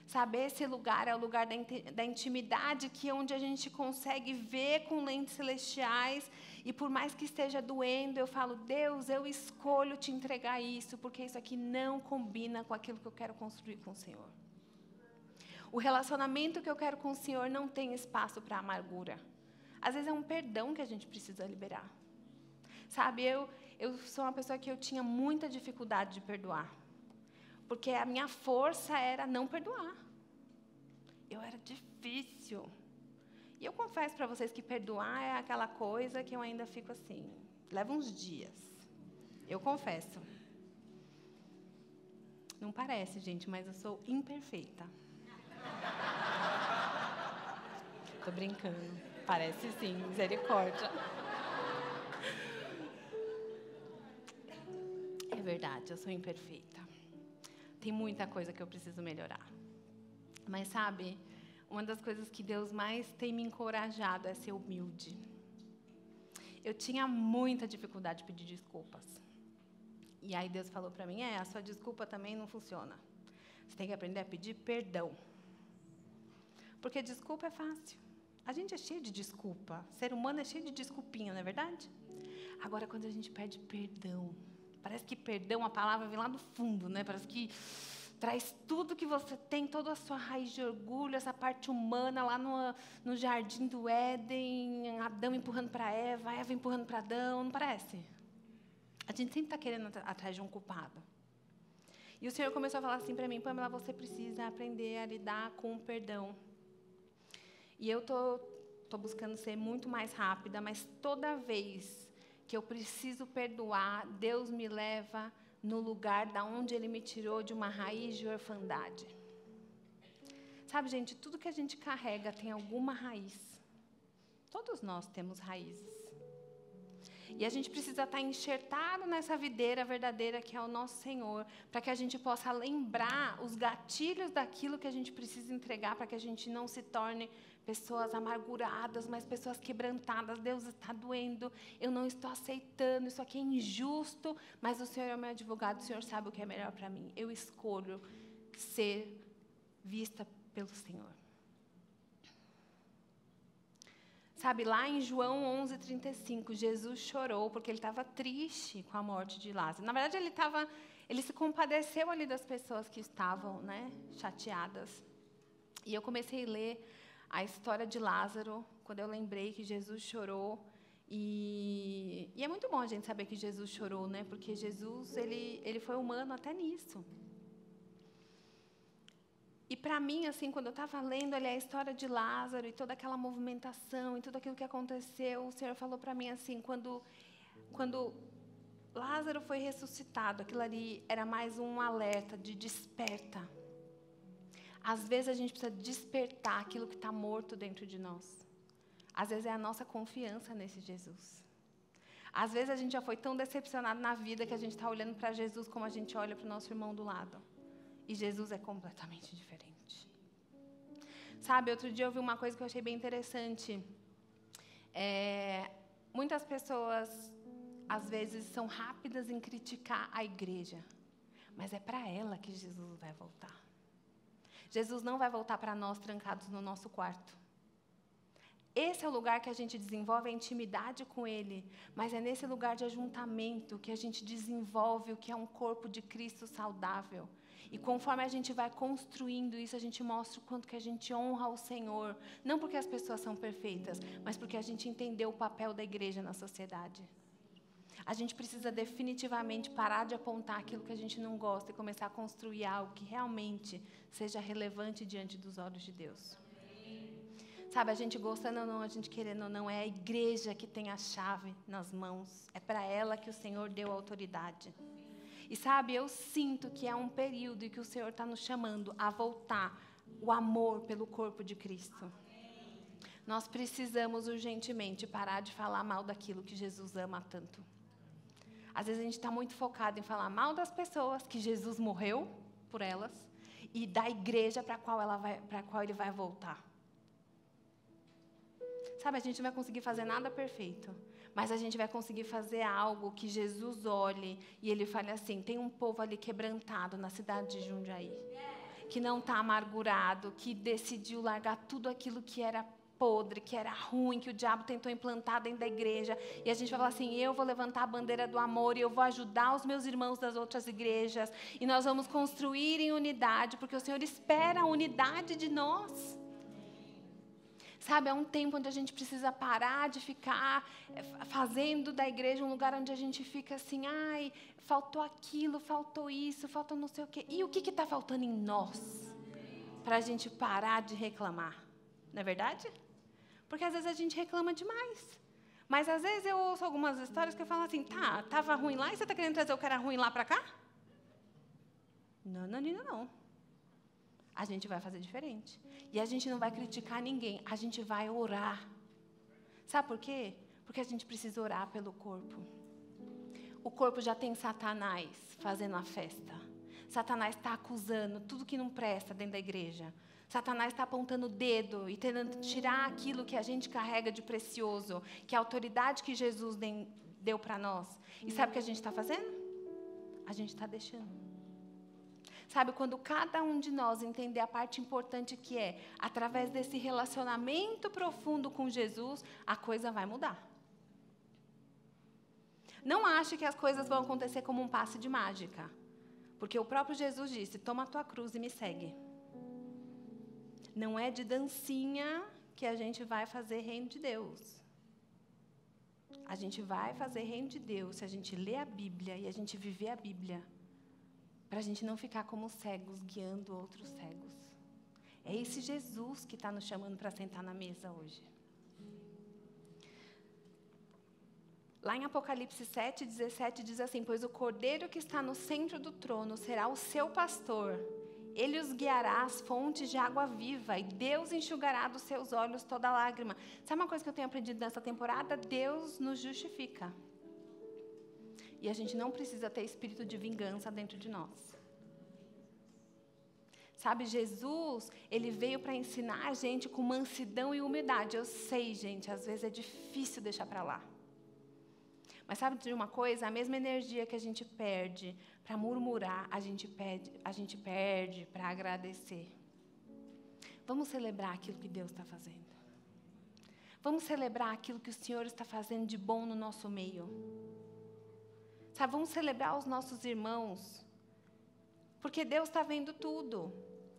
Sabe, esse lugar é o lugar da intimidade, que é onde a gente consegue ver com lentes celestiais. E por mais que esteja doendo, eu falo: Deus, eu escolho te entregar isso, porque isso aqui não combina com aquilo que eu quero construir com o Senhor. O relacionamento que eu quero com o Senhor não tem espaço para amargura. Às vezes é um perdão que a gente precisa liberar. Sabe, eu sou uma pessoa que eu tinha muita dificuldade de perdoar. Porque a minha força era não perdoar. Eu era difícil. E eu confesso para vocês que perdoar é aquela coisa que eu ainda fico assim, leva uns dias. Eu confesso. Não parece, gente, mas eu sou imperfeita. Tô brincando. Parece sim, misericórdia. É verdade, eu sou imperfeita. Tem muita coisa que eu preciso melhorar. Mas sabe, uma das coisas que Deus mais tem me encorajado é ser humilde. Eu tinha muita dificuldade de pedir desculpas. E aí Deus falou para mim: a sua desculpa também não funciona. Você tem que aprender a pedir perdão. Porque desculpa é fácil. A gente é cheio de desculpa. Ser humano é cheio de desculpinha, não é verdade? Agora, quando a gente pede perdão, parece que perdão, a palavra vem lá do fundo, né? Parece que traz tudo que você tem, toda a sua raiz de orgulho, essa parte humana lá no jardim do Éden, Adão empurrando para Eva, Eva empurrando para Adão, não parece? A gente sempre está querendo atrás de um culpado. E o Senhor começou a falar assim para mim, Pamela, você precisa aprender a lidar com o perdão. E eu tô buscando ser muito mais rápida, mas toda vez que eu preciso perdoar, Deus me leva no lugar da onde Ele me tirou de uma raiz de orfandade. Sabe, gente, tudo que a gente carrega tem alguma raiz. Todos nós temos raízes. E a gente precisa estar enxertado nessa videira verdadeira que é o nosso Senhor, para que a gente possa lembrar os gatilhos daquilo que a gente precisa entregar, para que a gente não se torne pessoas amarguradas, mas pessoas quebrantadas. Deus, está doendo, eu não estou aceitando, isso aqui é injusto, mas o Senhor é o meu advogado, o Senhor sabe o que é melhor para mim. Eu escolho ser vista pelo Senhor. Sabe, lá em João 11:35, Jesus chorou porque ele estava triste com a morte de Lázaro. Na verdade, ele se compadeceu ali das pessoas que estavam, né, chateadas. E eu comecei a ler a história de Lázaro, quando eu lembrei que Jesus chorou. E é muito bom a gente saber que Jesus chorou, né? Porque Jesus, ele foi humano até nisso. E para mim, assim, quando eu estava lendo ali a história de Lázaro e toda aquela movimentação e tudo aquilo que aconteceu, o Senhor falou para mim assim, quando Lázaro foi ressuscitado, aquilo ali era mais um alerta de desperta. Às vezes a gente precisa despertar aquilo que está morto dentro de nós. Às vezes é a nossa confiança nesse Jesus. Às vezes a gente já foi tão decepcionado na vida que a gente está olhando para Jesus como a gente olha para o nosso irmão do lado. E Jesus é completamente diferente. Sabe, outro dia eu vi uma coisa que eu achei bem interessante. Muitas pessoas, às vezes, são rápidas em criticar a igreja. Mas é para ela que Jesus vai voltar. Jesus não vai voltar para nós trancados no nosso quarto. Esse é o lugar que a gente desenvolve a intimidade com Ele, mas é nesse lugar de ajuntamento que a gente desenvolve o que é um corpo de Cristo saudável. E conforme a gente vai construindo isso, a gente mostra o quanto que a gente honra o Senhor. Não porque as pessoas são perfeitas, mas porque a gente entendeu o papel da igreja na sociedade. A gente precisa definitivamente parar de apontar aquilo que a gente não gosta e começar a construir algo que realmente seja relevante diante dos olhos de Deus. Sabe, a gente gostando ou não, a gente querendo ou não, é a igreja que tem a chave nas mãos. É para ela que o Senhor deu autoridade. E sabe, eu sinto que é um período em que o Senhor está nos chamando a voltar o amor pelo corpo de Cristo. Nós precisamos urgentemente parar de falar mal daquilo que Jesus ama tanto. Às vezes a gente está muito focado em falar mal das pessoas, que Jesus morreu por elas, e da igreja para a qual Ele vai voltar. Sabe, a gente não vai conseguir fazer nada perfeito, mas a gente vai conseguir fazer algo que Jesus olhe e Ele fale assim, tem um povo ali quebrantado na cidade de Jundiaí, que não está amargurado, que decidiu largar tudo aquilo que era podre, que era ruim, que o diabo tentou implantar dentro da igreja, e a gente vai falar assim, eu vou levantar a bandeira do amor, e eu vou ajudar os meus irmãos das outras igrejas, e nós vamos construir em unidade, porque o Senhor espera a unidade de nós. Sabe, é um tempo onde a gente precisa parar de ficar fazendo da igreja um lugar onde a gente fica assim, ai, faltou aquilo, faltou isso, faltou não sei o quê. E o que está faltando em nós para a gente parar de reclamar? Não é verdade? Porque às vezes a gente reclama demais. Mas às vezes eu ouço algumas histórias que eu falo assim, estava ruim lá e você está querendo trazer o que era ruim lá para cá? Não, Nina, não. A gente vai fazer diferente. E a gente não vai criticar ninguém, a gente vai orar. Sabe por quê? Porque a gente precisa orar pelo corpo. O corpo já tem Satanás fazendo a festa. Satanás está acusando tudo que não presta dentro da igreja. Satanás está apontando o dedo e tentando tirar aquilo que a gente carrega de precioso, que é a autoridade que Jesus deu para nós. E sabe o que a gente está fazendo? A gente está deixando. Sabe, quando cada um de nós entender a parte importante que é, através desse relacionamento profundo com Jesus, a coisa vai mudar. Não ache que as coisas vão acontecer como um passe de mágica. Porque o próprio Jesus disse, toma a tua cruz e me segue. Não é de dancinha que a gente vai fazer reino de Deus. A gente vai fazer reino de Deus se a gente ler a Bíblia e a gente viver a Bíblia. Para a gente não ficar como cegos, guiando outros cegos. É esse Jesus que está nos chamando para sentar na mesa hoje. Lá em Apocalipse 7:17 diz assim, pois o Cordeiro que está no centro do trono será o seu pastor. Ele os guiará às fontes de água viva e Deus enxugará dos seus olhos toda lágrima. Sabe uma coisa que eu tenho aprendido nessa temporada? Deus nos justifica. E a gente não precisa ter espírito de vingança dentro de nós. Sabe, Jesus, ele veio para ensinar a gente com mansidão e humildade. Eu sei, gente, às vezes é difícil deixar para lá. Mas sabe de uma coisa? A mesma energia que a gente perde para murmurar, a gente perde para agradecer. Vamos celebrar aquilo que Deus está fazendo. Vamos celebrar aquilo que o Senhor está fazendo de bom no nosso meio. Sabe, vamos celebrar os nossos irmãos. Porque Deus está vendo tudo.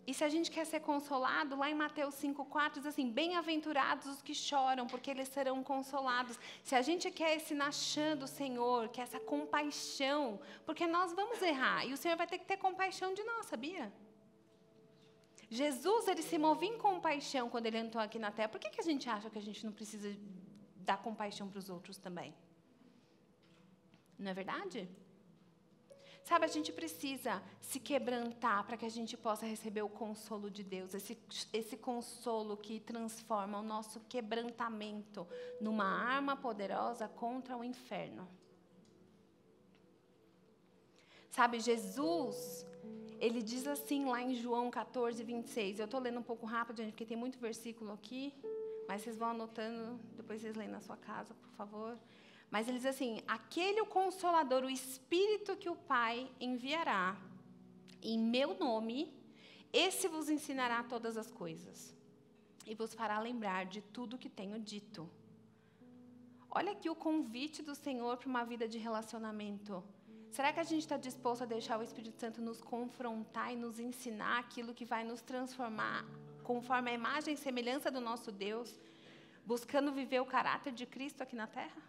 E se a gente quer ser consolado, lá em Mateus 5:4 diz assim, bem-aventurados os que choram, porque eles serão consolados. Se a gente quer esse nachã do Senhor, que é essa compaixão, porque nós vamos errar, e o Senhor vai ter que ter compaixão de nós, sabia? Jesus, ele se movia em compaixão quando ele entrou aqui na terra. Por que a gente acha que a gente não precisa dar compaixão para os outros também? Não é verdade? Sabe, a gente precisa se quebrantar para que a gente possa receber o consolo de Deus. Esse consolo que transforma o nosso quebrantamento numa arma poderosa contra o inferno. Sabe, Jesus, ele diz assim lá em João 14:26. Eu estou lendo um pouco rápido, gente, porque tem muito versículo aqui. Mas vocês vão anotando, depois vocês leem na sua casa, por favor. Mas ele diz assim, aquele o Consolador, o Espírito que o Pai enviará, em meu nome, esse vos ensinará todas as coisas, e vos fará lembrar de tudo que tenho dito. Olha aqui o convite do Senhor para uma vida de relacionamento. Será que a gente está disposto a deixar o Espírito Santo nos confrontar e nos ensinar aquilo que vai nos transformar conforme a imagem e semelhança do nosso Deus, buscando viver o caráter de Cristo aqui na terra?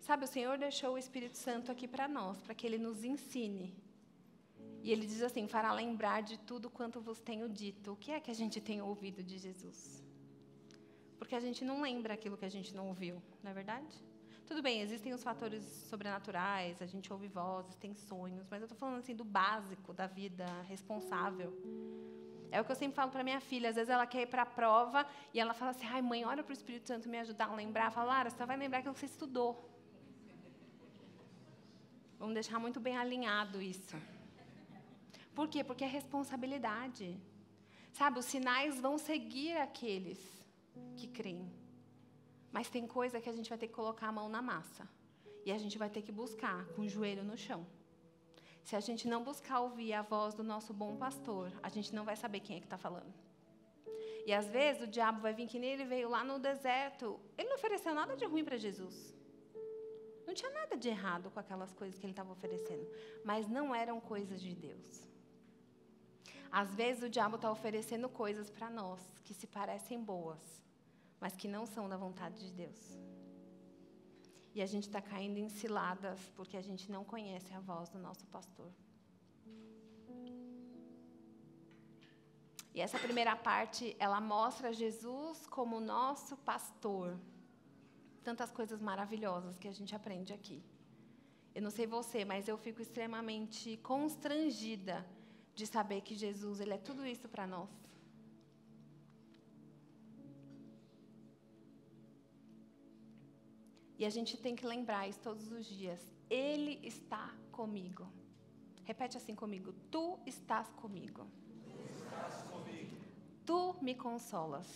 Sabe, o Senhor deixou o Espírito Santo aqui para nós, para que Ele nos ensine. E Ele diz assim, fará lembrar de tudo quanto vos tenho dito. O que é que a gente tem ouvido de Jesus? Porque a gente não lembra aquilo que a gente não ouviu, não é verdade? Tudo bem, existem os fatores sobrenaturais, a gente ouve vozes, tem sonhos, mas eu estou falando assim do básico da vida responsável. É o que eu sempre falo para minha filha, às vezes ela quer ir para a prova e ela fala assim, ai mãe, ora para o Espírito Santo me ajudar a lembrar. Fala, Lara, você vai lembrar aquilo que você estudou. Vamos deixar muito bem alinhado isso. Por quê? Porque é responsabilidade. Sabe, os sinais vão seguir aqueles que creem. Mas tem coisa que a gente vai ter que colocar a mão na massa. E a gente vai ter que buscar com o joelho no chão. Se a gente não buscar ouvir a voz do nosso bom pastor, a gente não vai saber quem é que está falando. E às vezes o diabo vai vir que nem ele veio lá no deserto. Ele não ofereceu nada de ruim para Jesus. Não tinha nada de errado com aquelas coisas que ele estava oferecendo. Mas não eram coisas de Deus. Às vezes o diabo está oferecendo coisas para nós que se parecem boas, mas que não são da vontade de Deus. E a gente está caindo em ciladas porque a gente não conhece a voz do nosso pastor. E essa primeira parte, ela mostra Jesus como nosso pastor. Tantas coisas maravilhosas que a gente aprende aqui. Eu não sei você, mas eu fico extremamente constrangida de saber que Jesus, Ele é tudo isso para nós. E a gente tem que lembrar isso todos os dias. Ele está comigo. Repete assim comigo. Tu estás comigo. Tu estás comigo. Tu me consolas.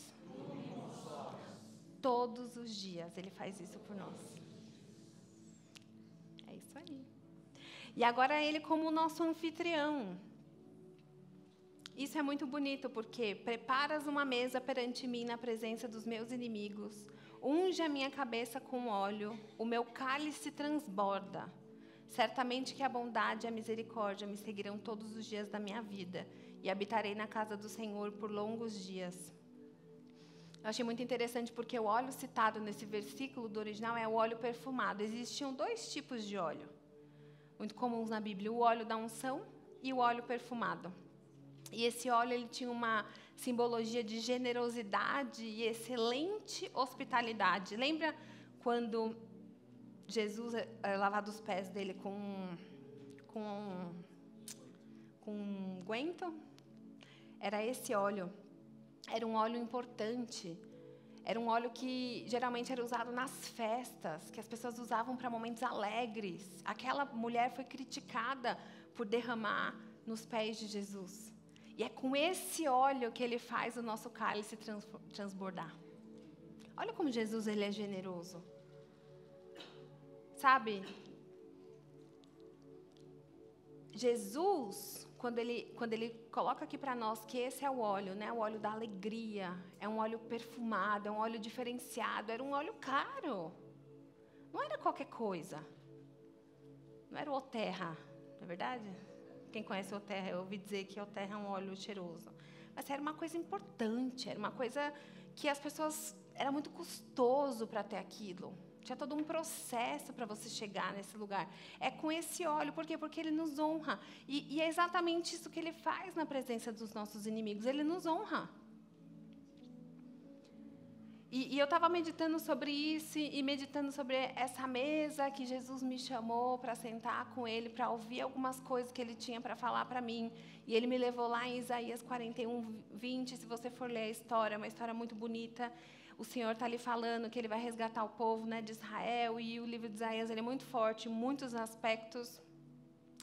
Todos os dias Ele faz isso por nós. É isso aí. E agora ele como o nosso anfitrião. Isso é muito bonito, porque preparas uma mesa perante mim na presença dos meus inimigos, unge a minha cabeça com óleo, o meu cálice transborda. Certamente que a bondade e a misericórdia me seguirão todos os dias da minha vida, e habitarei na casa do Senhor por longos dias. Eu achei muito interessante, porque o óleo citado nesse versículo do original é o óleo perfumado. Existiam 2 tipos de óleo, muito comuns na Bíblia, o óleo da unção e o óleo perfumado. E esse óleo ele tinha uma simbologia de generosidade e excelente hospitalidade. Lembra quando Jesus lavava os pés dele com unguento? Era esse óleo. Era um óleo importante. Era um óleo que geralmente era usado nas festas, que as pessoas usavam para momentos alegres. Aquela mulher foi criticada por derramar nos pés de Jesus. E é com esse óleo que ele faz o nosso cálice transbordar. Olha como Jesus ele é generoso. Sabe? Jesus, quando ele coloca aqui para nós que esse é o óleo, né? O óleo da alegria, é um óleo perfumado, é um óleo diferenciado, era um óleo caro. Não era qualquer coisa. Não era o Oterra, não é verdade? Quem conhece o Oterra, eu ouvi dizer que o Oterra é um óleo cheiroso. Mas era uma coisa importante, era uma coisa que as pessoas... Era muito custoso para ter aquilo. Tinha todo um processo para você chegar nesse lugar. É com esse óleo, por quê? Porque ele nos honra. E é exatamente isso que ele faz na presença dos nossos inimigos. Ele nos honra. E eu estava meditando sobre isso e meditando sobre essa mesa que Jesus me chamou para sentar com ele, para ouvir algumas coisas que ele tinha para falar para mim. E ele me levou lá em Isaías 41:20, se você for ler a história, é uma história muito bonita. O Senhor está ali falando que ele vai resgatar o povo, né, de Israel, e o livro de Isaías ele é muito forte em muitos aspectos.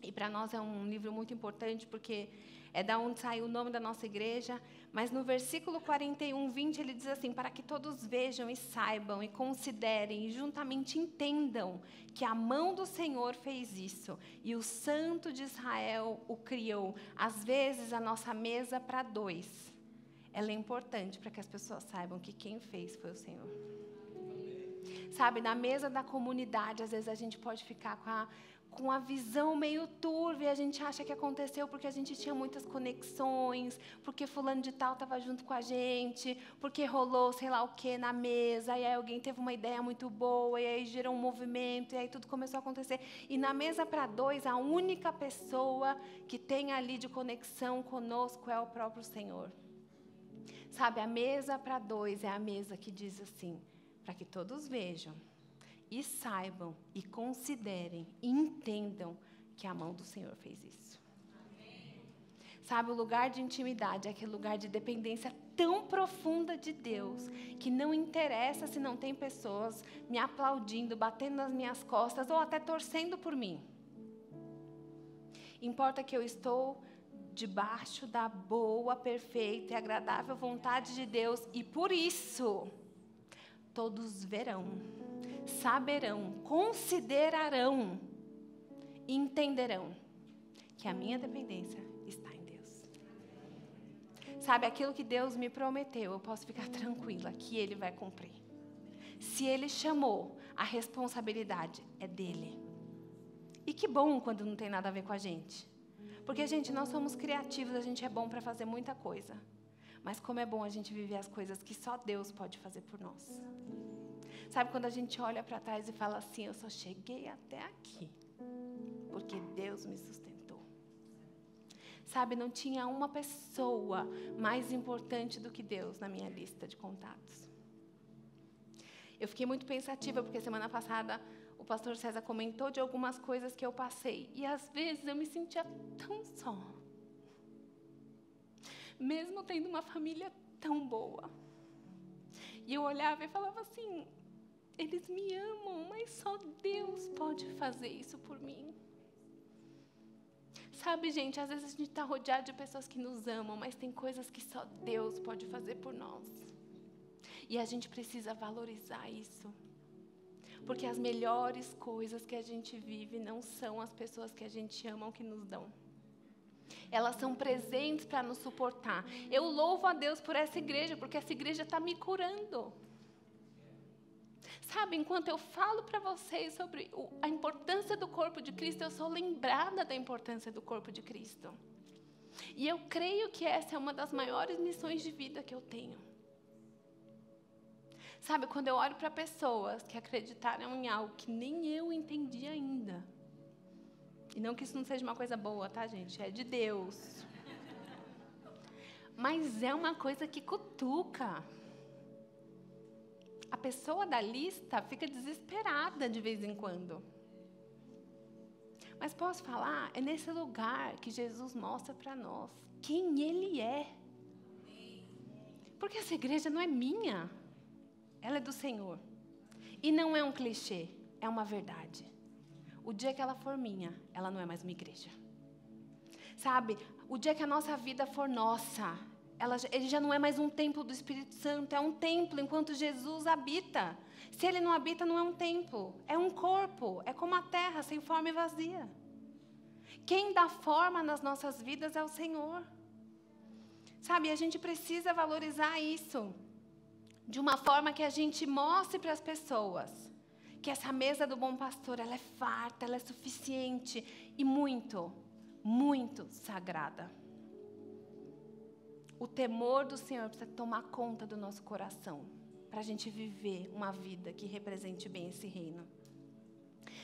E para nós é um livro muito importante, porque é da onde saiu o nome da nossa igreja. Mas no versículo 41:20 ele diz assim: para que todos vejam e saibam e considerem e juntamente entendam que a mão do Senhor fez isso e o Santo de Israel o criou. Às vezes a nossa mesa para 2, ela é importante para que as pessoas saibam que quem fez foi o Senhor. Sabe, na mesa da comunidade, às vezes a gente pode ficar com a visão meio turva, a gente acha que aconteceu porque a gente tinha muitas conexões, porque fulano de tal estava junto com a gente, porque rolou sei lá o que na mesa, e aí alguém teve uma ideia muito boa, e aí gerou um movimento, e aí tudo começou a acontecer. E na mesa para 2, a única pessoa que tem ali de conexão conosco é o próprio Senhor. Sabe, a mesa para 2 é a mesa que diz assim: para que todos vejam e saibam, e considerem, e entendam que a mão do Senhor fez isso. Amém. Sabe, o lugar de intimidade é aquele lugar de dependência tão profunda de Deus, que não interessa se não tem pessoas me aplaudindo, batendo nas minhas costas, ou até torcendo por mim. Importa que eu estou debaixo da boa, perfeita e agradável vontade de Deus, e por isso todos verão, saberão, considerarão e entenderão que a minha dependência está em Deus. Sabe, aquilo que Deus me prometeu, eu posso ficar tranquila que Ele vai cumprir. Se Ele chamou, a responsabilidade é dEle. E que bom quando não tem nada a ver com a gente. Porque, gente, nós somos criativos, a gente é bom para fazer muita coisa. Mas como é bom a gente viver as coisas que só Deus pode fazer por nós. Sabe, quando a gente olha para trás e fala assim: eu só cheguei até aqui porque Deus me sustentou. Sabe, não tinha uma pessoa mais importante do que Deus na minha lista de contatos. Eu fiquei muito pensativa, porque semana passada o pastor César comentou de algumas coisas que eu passei. E às vezes eu me sentia tão só. Mesmo tendo uma família tão boa. E eu olhava e falava assim: eles me amam, mas só Deus pode fazer isso por mim. Sabe, gente, às vezes a gente está rodeado de pessoas que nos amam, mas tem coisas que só Deus pode fazer por nós. E a gente precisa valorizar isso. Porque as melhores coisas que a gente vive não são as pessoas que a gente ama que nos dão. Elas são presentes para nos suportar. Eu louvo a Deus por essa igreja, porque essa igreja está me curando. Sabe, enquanto eu falo para vocês sobre a importância do corpo de Cristo, eu sou lembrada da importância do corpo de Cristo. E eu creio que essa é uma das maiores missões de vida que eu tenho. Sabe, quando eu olho para pessoas que acreditaram em algo que nem eu entendi ainda. E não que isso não seja uma coisa boa, tá, gente? É de Deus. Mas é uma coisa que cutuca. A pessoa da lista fica desesperada de vez em quando. Mas posso falar, é nesse lugar que Jesus mostra para nós quem Ele é. Porque essa igreja não é minha, ela é do Senhor. E não é um clichê, é uma verdade. O dia que ela for minha, ela não é mais uma igreja. Sabe, o dia que a nossa vida for nossa, ele já não é mais um templo do Espírito Santo, é um templo enquanto Jesus habita. Se Ele não habita, não é um templo, é um corpo, é como a terra, sem forma e vazia. Quem dá forma nas nossas vidas é o Senhor. Sabe, a gente precisa valorizar isso, de uma forma que a gente mostre para as pessoas que essa mesa do bom pastor, ela é farta, ela é suficiente e muito, muito sagrada. O temor do Senhor precisa tomar conta do nosso coração, para a gente viver uma vida que represente bem esse reino.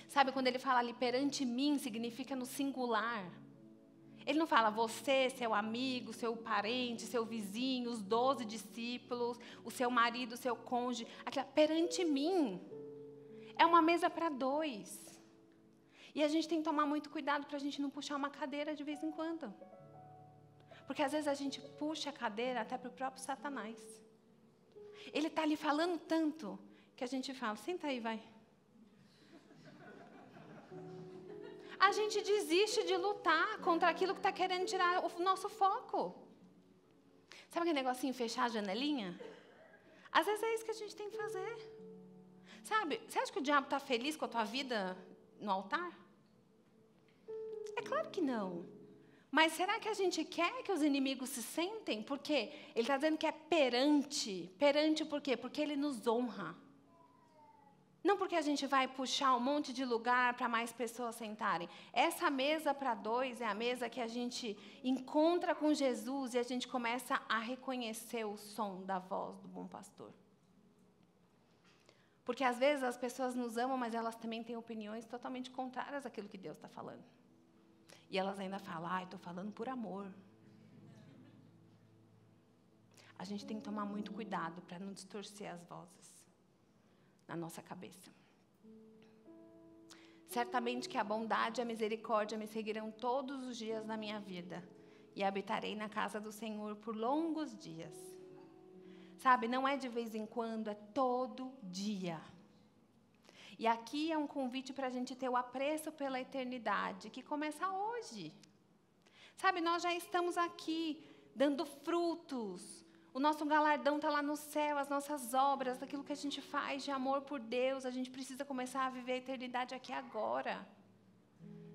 Sabe, quando ele fala ali, perante mim, significa no singular. Ele não fala você, seu amigo, seu parente, seu vizinho, os 12 discípulos, o seu marido, o seu cônjuge. Aquela, perante mim. É uma mesa para 2. E a gente tem que tomar muito cuidado para a gente não puxar uma cadeira de vez em quando. Porque às vezes a gente puxa a cadeira até para o próprio Satanás. Ele está ali falando tanto que a gente fala, senta aí, vai. A gente desiste de lutar contra aquilo que está querendo tirar o nosso foco. Sabe aquele negocinho, fechar a janelinha? Às vezes é isso que a gente tem que fazer. Sabe, você acha que o diabo está feliz com a tua vida no altar? É claro que não. Mas será que a gente quer que os inimigos se sentem? Porque ele está dizendo que é perante. Perante por quê? Porque ele nos honra. Não porque a gente vai puxar um monte de lugar para mais pessoas sentarem. Essa mesa para 2 é a mesa que a gente encontra com Jesus e a gente começa a reconhecer o som da voz do bom pastor. Porque às vezes as pessoas nos amam, mas elas também têm opiniões totalmente contrárias àquilo que Deus está falando. E elas ainda falam, estou falando por amor. A gente tem que tomar muito cuidado para não distorcer as vozes na nossa cabeça. Certamente que a bondade e a misericórdia me seguirão todos os dias na minha vida, e habitarei na casa do Senhor por longos dias. Sabe, não é de vez em quando, é todo dia. E aqui é um convite para a gente ter o apreço pela eternidade, que começa hoje. Sabe, nós já estamos aqui, dando frutos. O nosso galardão está lá no céu, as nossas obras, aquilo que a gente faz de amor por Deus. A gente precisa começar a viver a eternidade aqui agora.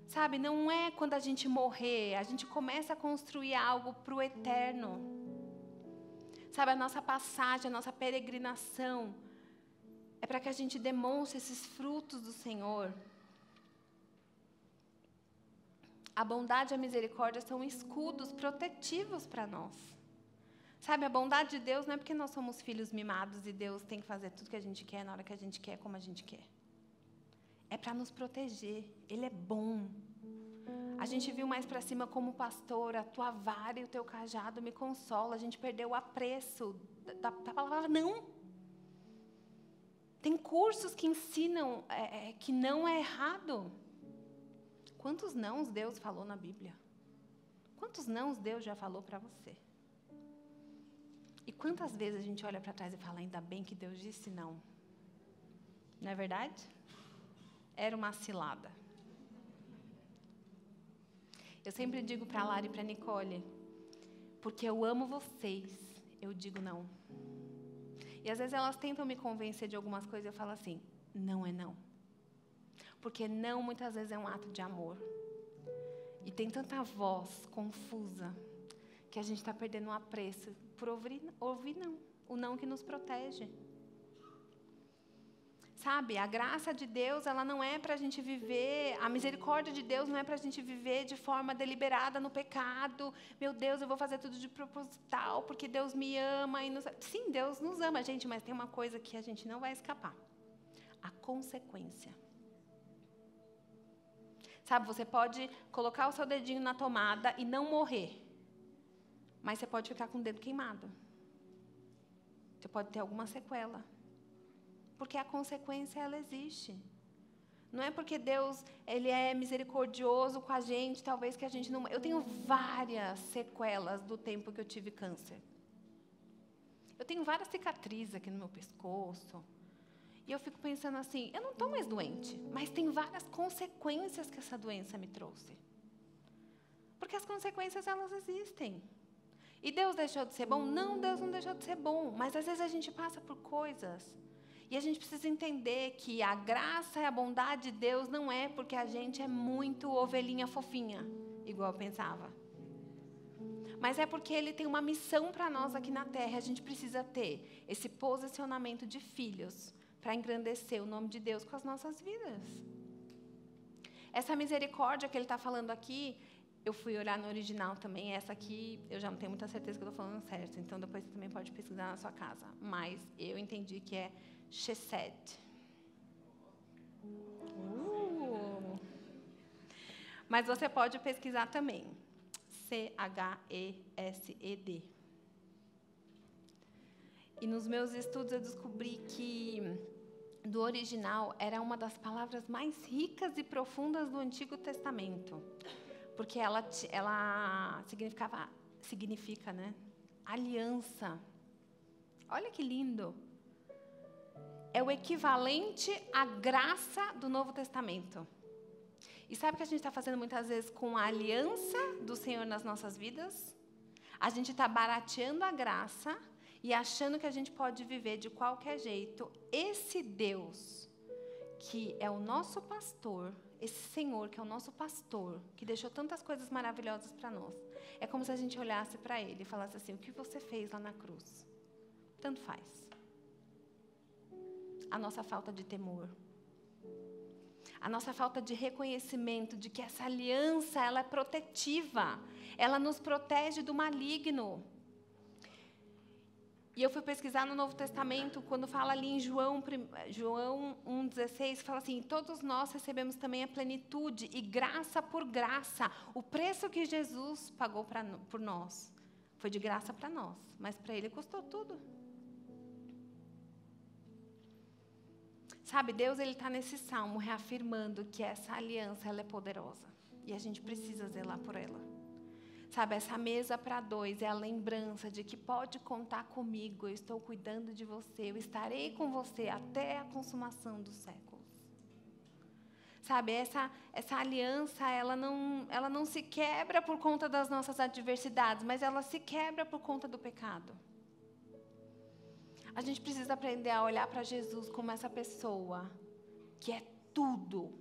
Sabe, não é quando a gente morrer, a gente começa a construir algo para o eterno. Sabe, a nossa passagem, a nossa peregrinação, é para que a gente demonstre esses frutos do Senhor. A bondade e a misericórdia são escudos protetivos para nós. Sabe, a bondade de Deus não é porque nós somos filhos mimados e Deus tem que fazer tudo que a gente quer, na hora que a gente quer, como a gente quer. É para nos proteger. Ele é bom. A gente viu mais para cima como pastor, a tua vara e o teu cajado me consola. A gente perdeu o apreço da palavra não. Tem cursos que ensinam que não é errado. Quantos nãos Deus falou na Bíblia? Quantos nãos Deus já falou para você? E quantas vezes a gente olha para trás e fala, ainda bem que Deus disse não. Não é verdade? Era uma cilada. Eu sempre digo para a Lara e para a Nicole, porque eu amo vocês, eu digo não. E às vezes elas tentam me convencer de algumas coisas e eu falo assim, não é não. Porque não, muitas vezes, é um ato de amor. E tem tanta voz confusa que a gente está perdendo o apreço por ouvir não. O não que nos protege. Sabe, a graça de Deus, ela não é para a gente viver, a misericórdia de Deus não é para a gente viver de forma deliberada no pecado. Meu Deus, eu vou fazer tudo de proposital, porque Deus me ama. Sim, Deus nos ama, gente, mas tem uma coisa que a gente não vai escapar. A consequência. Sabe, você pode colocar o seu dedinho na tomada e não morrer. Mas você pode ficar com o dedo queimado. Você pode ter alguma sequela. Porque a consequência, ela existe. Não é porque Deus, Ele é misericordioso com a gente, talvez que a gente não... Eu tenho várias sequelas do tempo que eu tive câncer. Eu tenho várias cicatrizes aqui no meu pescoço. E eu fico pensando assim, eu não estou mais doente, mas tem várias consequências que essa doença me trouxe. Porque as consequências, elas existem. E Deus deixou de ser bom? Não, Deus não deixou de ser bom. Mas às vezes a gente passa por coisas... E a gente precisa entender que a graça e a bondade de Deus não é porque a gente é muito ovelhinha fofinha, igual eu pensava. Mas é porque Ele tem uma missão para nós aqui na Terra. A gente precisa ter esse posicionamento de filhos para engrandecer o nome de Deus com as nossas vidas. Essa misericórdia que Ele está falando aqui, eu fui olhar no original também. Essa aqui, eu já não tenho muita certeza que eu estou falando certo. Então, depois você também pode pesquisar na sua casa. Mas eu entendi que é Chesed. Mas você pode pesquisar também. Chesed. E nos meus estudos eu descobri que do original era uma das palavras mais ricas e profundas do Antigo Testamento. Porque ela significa, né? Aliança. Olha que lindo. É o equivalente à graça do Novo Testamento. E sabe o que a gente está fazendo muitas vezes com a aliança do Senhor nas nossas vidas? A gente está barateando a graça e achando que a gente pode viver de qualquer jeito. Esse Deus, que é o nosso pastor, esse Senhor que é o nosso pastor, que deixou tantas coisas maravilhosas para nós, é como se a gente olhasse para Ele e falasse assim, o que você fez lá na cruz? Tanto faz. A nossa falta de temor, a nossa falta de reconhecimento de que essa aliança, ela é protetiva, ela nos protege do maligno. E eu fui pesquisar no Novo Testamento, quando fala ali em João 1,16, fala assim, todos nós recebemos também a plenitude e graça por graça. O preço que Jesus pagou por nós foi de graça para nós, mas para Ele custou tudo. Sabe, Deus está nesse salmo reafirmando que essa aliança ela é poderosa. E a gente precisa zelar por ela. Sabe, essa mesa para dois é a lembrança de que pode contar comigo. Eu estou cuidando de você. Eu estarei com você até a consumação dos séculos. Sabe, essa aliança, ela não se quebra por conta das nossas adversidades, mas ela se quebra por conta do pecado. A gente precisa aprender a olhar para Jesus como essa pessoa que é tudo.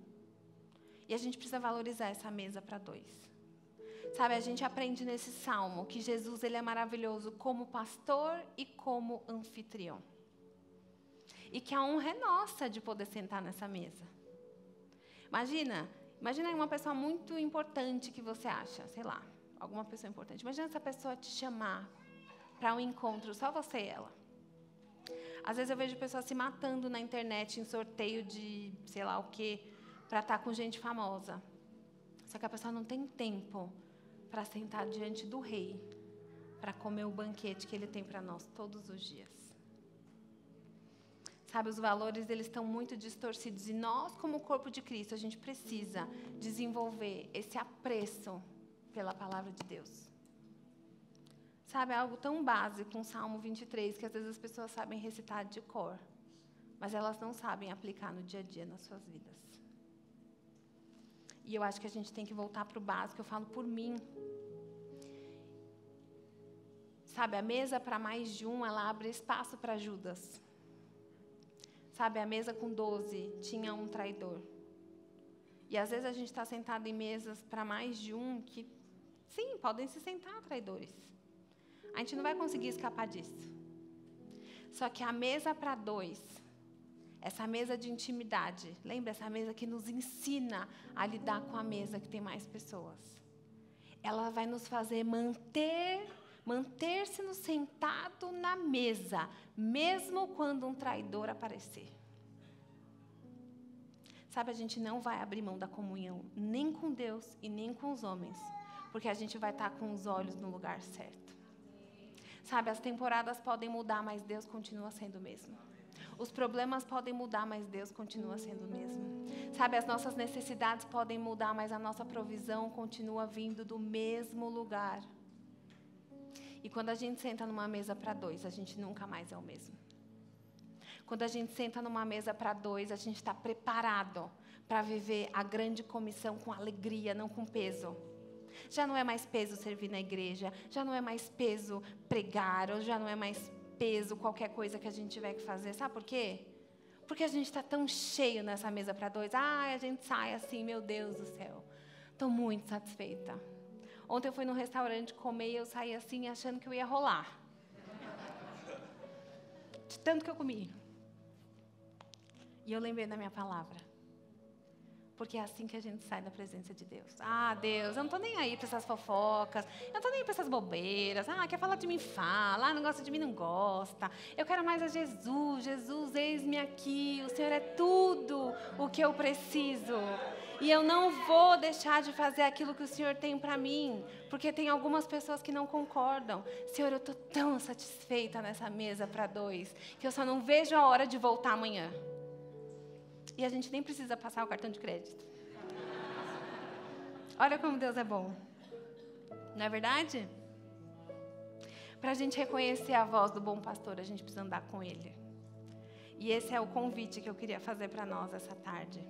E a gente precisa valorizar essa mesa para dois. Sabe, a gente aprende nesse salmo que Jesus ele é maravilhoso como pastor e como anfitrião. E que a honra é nossa de poder sentar nessa mesa. Imagina aí uma pessoa muito importante que você acha, sei lá, alguma pessoa importante. Imagina essa pessoa te chamar para um encontro, só você e ela. Às vezes eu vejo pessoas se matando na internet em sorteio de sei lá o quê, para estar com gente famosa. Só que a pessoa não tem tempo para sentar diante do rei, para comer o banquete que ele tem para nós todos os dias. Sabe, os valores eles estão muito distorcidos e nós, como corpo de Cristo, a gente precisa desenvolver esse apreço pela palavra de Deus. Sabe, é algo tão básico, um Salmo 23, que às vezes as pessoas sabem recitar de cor, mas elas não sabem aplicar no dia a dia nas suas vidas. E eu acho que a gente tem que voltar para o básico, eu falo por mim. Sabe, a mesa para mais de um, ela abre espaço para Judas. Sabe, a mesa com 12 tinha um traidor. E às vezes a gente está sentado em mesas para mais de um que, sim, podem se sentar traidores. A gente não vai conseguir escapar disso. Só que a mesa para 2, essa mesa de intimidade, lembra essa mesa que nos ensina a lidar com a mesa que tem mais pessoas? Ela vai nos fazer manter-se sentado na mesa, mesmo quando um traidor aparecer. Sabe, a gente não vai abrir mão da comunhão, nem com Deus e nem com os homens, porque a gente vai estar com os olhos no lugar certo. Sabe, as temporadas podem mudar, mas Deus continua sendo o mesmo. Os problemas podem mudar, mas Deus continua sendo o mesmo. Sabe, as nossas necessidades podem mudar, mas a nossa provisão continua vindo do mesmo lugar. E quando a gente senta numa mesa para 2, a gente nunca mais é o mesmo. Quando a gente senta numa mesa para 2, a gente está preparado para viver a grande comissão com alegria, não com peso. Já não é mais peso servir na igreja, já não é mais peso pregar, ou já não é mais peso qualquer coisa que a gente tiver que fazer. Sabe por quê? Porque a gente está tão cheio nessa mesa para 2. A gente sai assim, meu Deus do céu. Estou muito satisfeita. Ontem eu fui num restaurante comer e eu saí assim achando que eu ia rolar. De tanto que eu comi. E eu lembrei da minha palavra. Porque é assim que a gente sai da presença de Deus. Deus, eu não estou nem aí para essas fofocas. Eu não estou nem aí para essas bobeiras. Quer falar de mim, fala. Não gosta de mim, não gosta. Eu quero mais a Jesus. Jesus, eis-me aqui. O Senhor é tudo o que eu preciso. E eu não vou deixar de fazer aquilo que o Senhor tem para mim. Porque tem algumas pessoas que não concordam. Senhor, eu estou tão satisfeita nessa mesa para 2, que eu só não vejo a hora de voltar amanhã. E a gente nem precisa passar o cartão de crédito. Olha como Deus é bom. Não é verdade? Para a gente reconhecer a voz do bom pastor, a gente precisa andar com ele. E esse é o convite que eu queria fazer para nós essa tarde.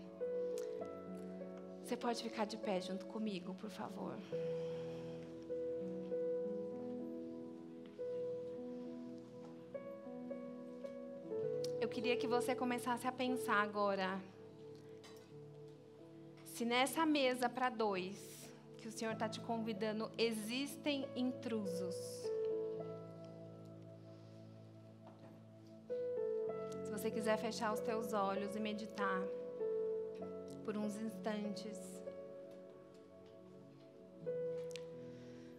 Você pode ficar de pé junto comigo, por favor. Eu queria que você começasse a pensar agora. Se nessa mesa para 2, que o Senhor está te convidando, existem intrusos. Se você quiser fechar os teus olhos e meditar por uns instantes.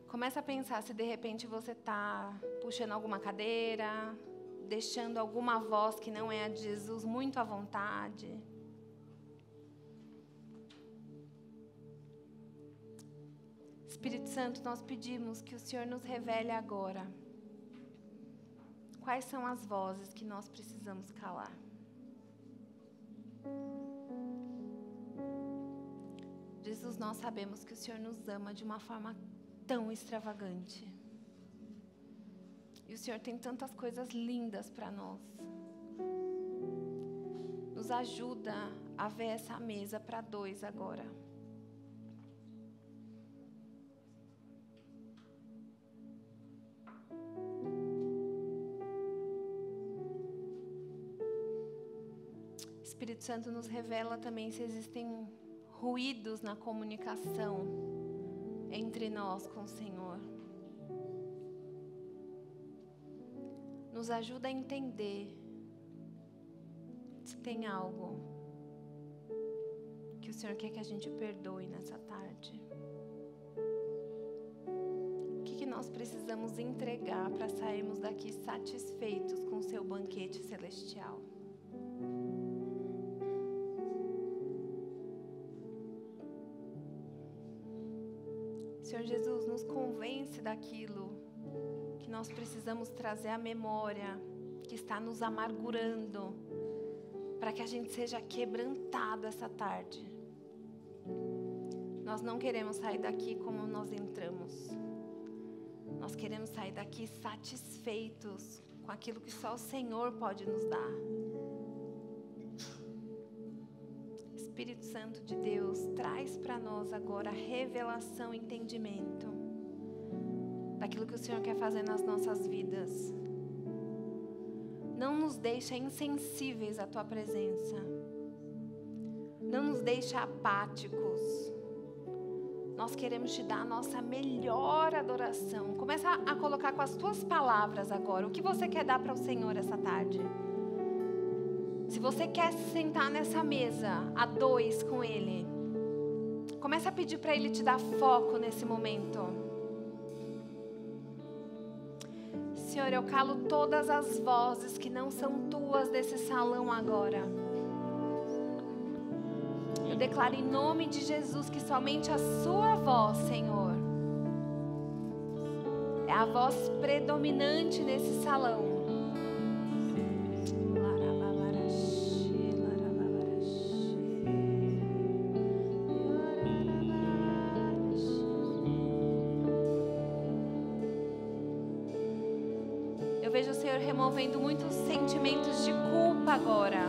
Começa a pensar se de repente você está puxando alguma cadeira, deixando alguma voz que não é a de Jesus muito à vontade. Espírito Santo, nós pedimos que o Senhor nos revele agora quais são as vozes que nós precisamos calar. Jesus, nós sabemos que o Senhor nos ama de uma forma tão extravagante. E o Senhor tem tantas coisas lindas para nós. Nos ajuda a ver essa mesa para 2 agora. Espírito Santo nos revela também se existem ruídos na comunicação entre nós com o Senhor. Nos ajuda a entender se tem algo que o Senhor quer que a gente perdoe nessa tarde. O que nós precisamos entregar para sairmos daqui satisfeitos com o seu banquete celestial. Senhor Jesus, nos convence daquilo que nós precisamos trazer à memória, que está nos amargurando, para que a gente seja quebrantado essa tarde. Nós não queremos sair daqui como nós entramos. Nós queremos sair daqui satisfeitos com aquilo que só o Senhor pode nos dar. Espírito Santo de Deus, traz para nós agora revelação e entendimento daquilo que o Senhor quer fazer nas nossas vidas. Não nos deixa insensíveis à Tua presença. Não nos deixa apáticos. Nós queremos Te dar a nossa melhor adoração. Começa a colocar com as Tuas palavras agora. O que você quer dar para o Senhor essa tarde? Se você quer se sentar nessa mesa a dois com Ele, começa a pedir para Ele te dar foco nesse momento. Senhor, eu calo todas as vozes que não são Tuas desse salão agora. Eu declaro em nome de Jesus que somente a Sua voz, Senhor, é a voz predominante nesse salão. Eu vejo o Senhor removendo muitos sentimentos de culpa agora.